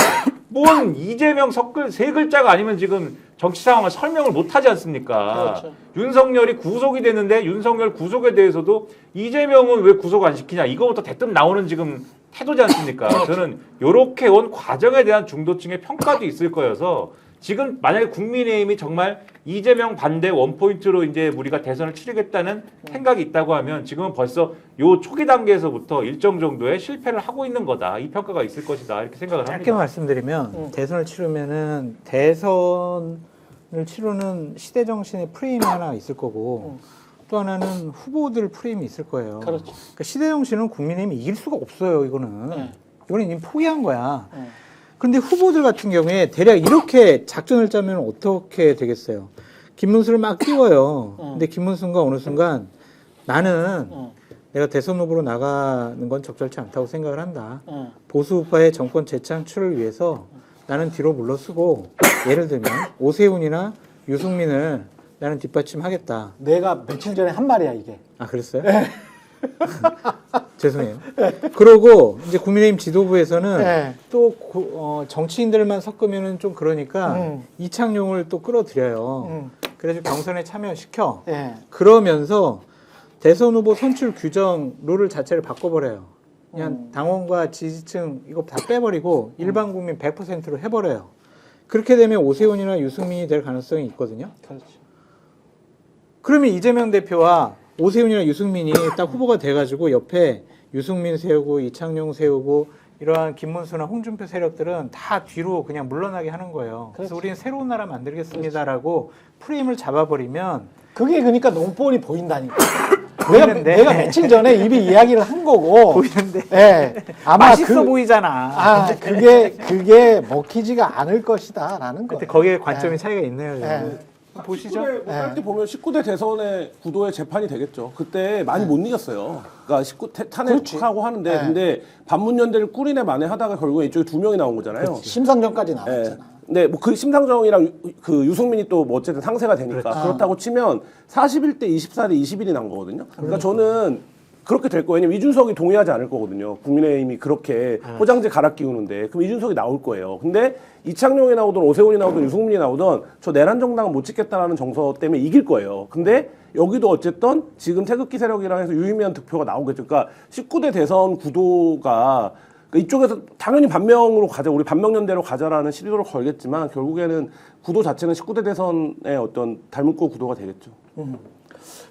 뭔 이재명 세 글자가 아니면 지금 정치 상황을 설명을 못하지 않습니까? 그렇죠. 윤석열이 구속이 됐는데 윤석열 구속에 대해서도 이재명은 왜 구속 안 시키냐? 이거부터 대뜸 나오는 지금 태도지 않습니까? 저는 이렇게 온 과정에 대한 중도층의 평가도 있을 거여서 지금 만약에 국민의힘이 정말 이재명 반대 원포인트로 이제 우리가 대선을 치르겠다는 생각이 있다고 하면 지금은 벌써 요 초기 단계에서부터 일정 정도의 실패를 하고 있는 거다. 이 평가가 있을 것이다. 이렇게 생각을 합니다. 짧게 말씀드리면 대선을 치르면은 대선을 치르는 시대 정신의 프레임이 하나 있을 거고 또 하나는 후보들 프레임이 있을 거예요. 그렇죠. 그러니까 시대 정신은 국민의힘이 이길 수가 없어요. 이거는 네. 이거는 이미 포기한 거야. 그런데 후보들 같은 경우에 대략 이렇게 작전을 짜면 어떻게 되겠어요? 김문수를 막 띄워요. 근데 김문수가 어느 순간 나는 내가 대선 후보로 나가는 건 적절치 않다고 생각을 한다. 보수우파의 정권 재창출을 위해서 나는 뒤로 물러서고 예를 들면 오세훈이나 유승민을 나는 뒷받침하겠다. 내가 며칠 전에 한 말이야 이게. 아 그랬어요? 죄송해요. 그러고 이제 국민의힘 지도부에서는 네. 또 정치인들만 섞으면은 좀 그러니까 이창용을 또 끌어들여요. 그래서 경선에 참여시켜. 예. 그러면서 대선 후보 선출 규정 룰을 자체를 바꿔버려요. 그냥 당원과 지지층 이거 다 빼버리고 일반 국민 100%로 해버려요. 그렇게 되면 오세훈이나 유승민이 될 가능성이 있거든요. 그렇죠. 그러면 이재명 대표와 오세훈이나 유승민이 딱 후보가 돼가지고 옆에 유승민 세우고 이창용 세우고 이러한 김문수나 홍준표 세력들은 다 뒤로 그냥 물러나게 하는 거예요. 그래서 우리는 새로운 나라 만들겠습니다라고 프레임을 잡아버리면 그게 그러니까 농본이 보인다니까. 보이는데. 내가 며칠 전에 이미 이야기를 한 거고. 보이는데 예. 아마 맛있어 보이잖아. 그게 먹히지가 않을 것이다라는 거. 그때 거기에 관점의 차이가 있네요. 예. 보시죠. 19대, 때 보면 19대 대선의 구도의 재판이 되겠죠. 그때 많이 못 이겼어요. 그러니까 탄핵하고 하는데 네. 근데 반문연대를 꾸리네 만에 하다가 결국에 이쪽에 2명이 나온 거잖아요. 심상정까지 나왔잖아. 네, 뭐 그 심상정이랑 그 유승민이 또 뭐 어쨌든 상세가 되니까 그렇다고 치면 41대 24대 21이 난 거거든요. 그러니까 저는 그렇게 될 거예요. 왜냐면 이준석이 동의하지 않을 거거든요. 국민의힘이 그렇게 포장지 갈아 끼우는데 그럼 이준석이 나올 거예요. 근데 이창용이 나오든 오세훈이 나오든 유승민이 나오든 저 내란 정당은 못 찍겠다라는 정서 때문에 이길 거예요. 근데 여기도 어쨌든 지금 태극기 세력이랑 해서 유의미한 득표가 나오겠죠. 그러니까 19대 대선 구도가 이쪽에서 당연히 반명으로 가자, 우리 반명연대로 가자라는 시도를 걸겠지만 결국에는 구도 자체는 19대 대선의 어떤 닮은꼴 구도가 되겠죠.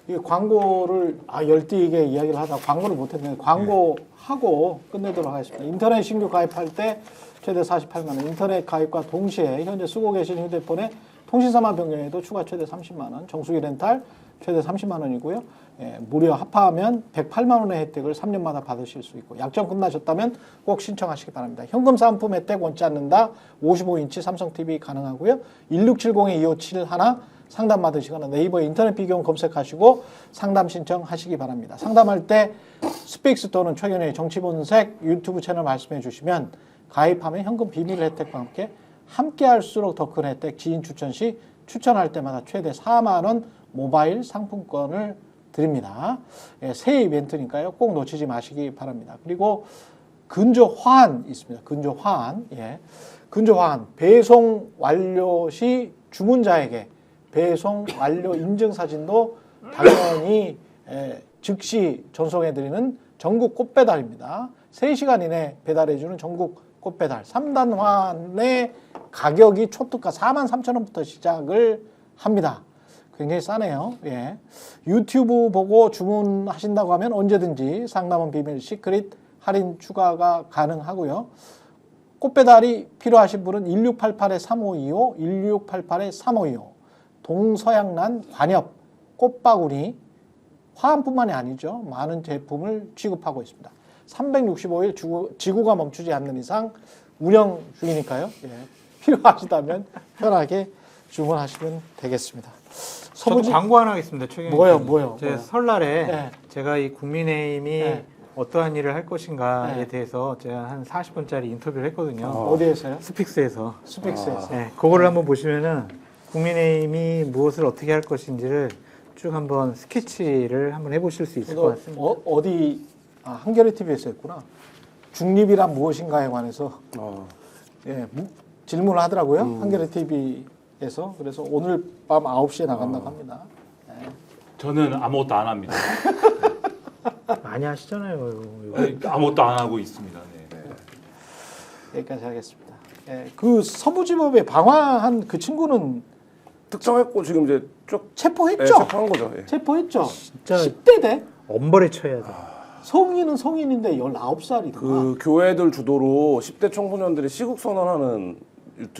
이 광고를 열띠게 이야기를 하다 광고를 못했는데 광고하고 끝내도록 하겠습니다. 인터넷 신규 가입할 때 최대 48만 원, 인터넷 가입과 동시에 현재 쓰고 계신 휴대폰에 통신사만 변경해도 추가 최대 30만 원, 정수기 렌탈 최대 30만 원이고요. 예, 무려 합하면 108만 원의 혜택을 3년마다 받으실 수 있고 약정 끝나셨다면 꼭 신청하시기 바랍니다. 현금 사은품 혜택 원치 않는다 55인치 삼성 TV 가능하고요. 1670-2571 상담 받으시거나 네이버 인터넷 비교원 검색하시고 상담 신청하시기 바랍니다. 상담할 때 스픽스 또는 최경영의 정치본색 유튜브 채널 말씀해 주시면 가입하면 현금 비밀 혜택과 함께 할수록 더 큰 혜택, 지인 추천 시 추천할 때마다 최대 4만 원 모바일 상품권을 드립니다. 예, 새 이벤트니까요. 꼭 놓치지 마시기 바랍니다. 그리고 근조 화환 있습니다. 근조 화환. 예. 근조 화환. 배송 완료 시 주문자에게 배송 완료 인증 사진도 당연히 즉시 전송해드리는 전국 꽃배달입니다. 3시간 이내 배달해주는 전국 꽃배달. 3단 화환의 가격이 초특가 43,000원부터 시작을 합니다. 굉장히 싸네요. 예. 유튜브 보고 주문하신다고 하면 언제든지 상남원 비밀 시크릿 할인 추가가 가능하고요. 꽃배달이 필요하신 분은 1688-3525, 1688-3525 동서양난 관엽 꽃바구니 화환뿐만이 아니죠. 많은 제품을 취급하고 있습니다. 365일 지구가 멈추지 않는 이상 운영 중이니까요. 예. 필요하시다면 편하게 주문하시면 되겠습니다. 저도 광고 하나 하겠습니다. 최경영 뭐요? 제 설날에 네. 제가 이 국민의힘이 네. 어떠한 일을 할 것인가에 네. 대해서 제가 한 40분짜리 인터뷰를 했거든요. 어디에서요? 스픽스에서. 스픽스에서. 네, 그거를 한번 보시면은 국민의힘이 무엇을 어떻게 할 것인지를 쭉 한번 스케치를 한번 해보실 수 있을 것 같습니다. 어디 한겨레 TV에서 했구나. 중립이란 무엇인가에 관해서 예, 질문을 하더라고요. 한겨레 TV에서. 그래서 오늘 밤 9시에 나간다고 합니다. 저는 아무것도 안 합니다. 많이 하시잖아요. 이거. 아니, 아무것도 안 하고 있습니다. 네. 여기까지 하겠습니다. 예, 그 서부지법에 방화한 그 친구는 특정했고 지금 이제 쭉 체포했죠? 체포한 거죠. 예. 체포했죠? 진짜 10대 돼? 엄벌에 쳐야 돼. 성인은 성인인데 19살이구나. 그 교회들 주도로 10대 청소년들이 시국 선언하는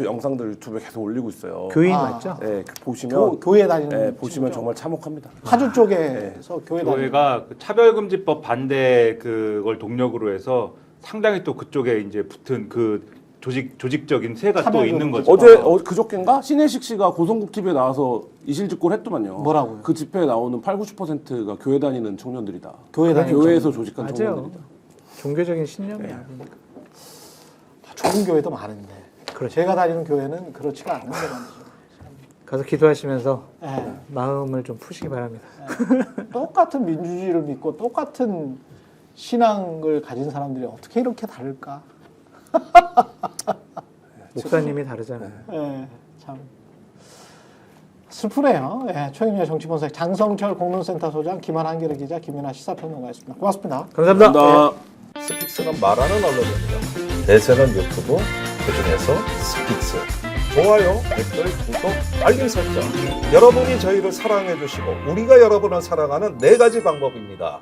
영상들 유튜브에 계속 올리고 있어요. 교인 아. 맞죠? 네, 보시면 교회 다니는 보시면 친구죠. 정말 참혹합니다. 파주 쪽에서 교회 다니는 교회가 그 차별금지법 반대 그걸 동력으로 해서 상당히 또 그쪽에 이제 붙은 그 조직적인 세가 또 있는 거죠. 그저께인가 신혜식 씨가 고성국 TV에 나와서 이실직고를 했더만요. 뭐라고요? 그 집회에 나오는 80~90%가 교회 다니는 청년들이다. 교회 다니는 교회에서 조직한 맞아요. 청년들이다. 종교적인 신념이야. 그러니까. 좋은 교회도 많은데 그렇죠. 제가 다니는 교회는 그렇지가 않은 데만 가서 기도하시면서 예. 마음을 좀 푸시기 바랍니다. 똑같은 민주주의를 믿고 똑같은 신앙을 가진 사람들이 어떻게 이렇게 다를까? 목사님이 다르잖아요. 예, 참 슬프네요. 예, 최경영 정치본사 장성철 공론센터 소장, 김한 한겨레 기자, 김연아 시사평론가였습니다. 고맙습니다. 감사합니다. 스픽스는 말하는 언론입니다. 대세는 유튜브, 그중에서 스픽스. 좋아요, 댓글, 구독, 알림 설정. 여러분이 저희를 사랑해 주시고 우리가 여러분을 사랑하는 4가지 방법입니다.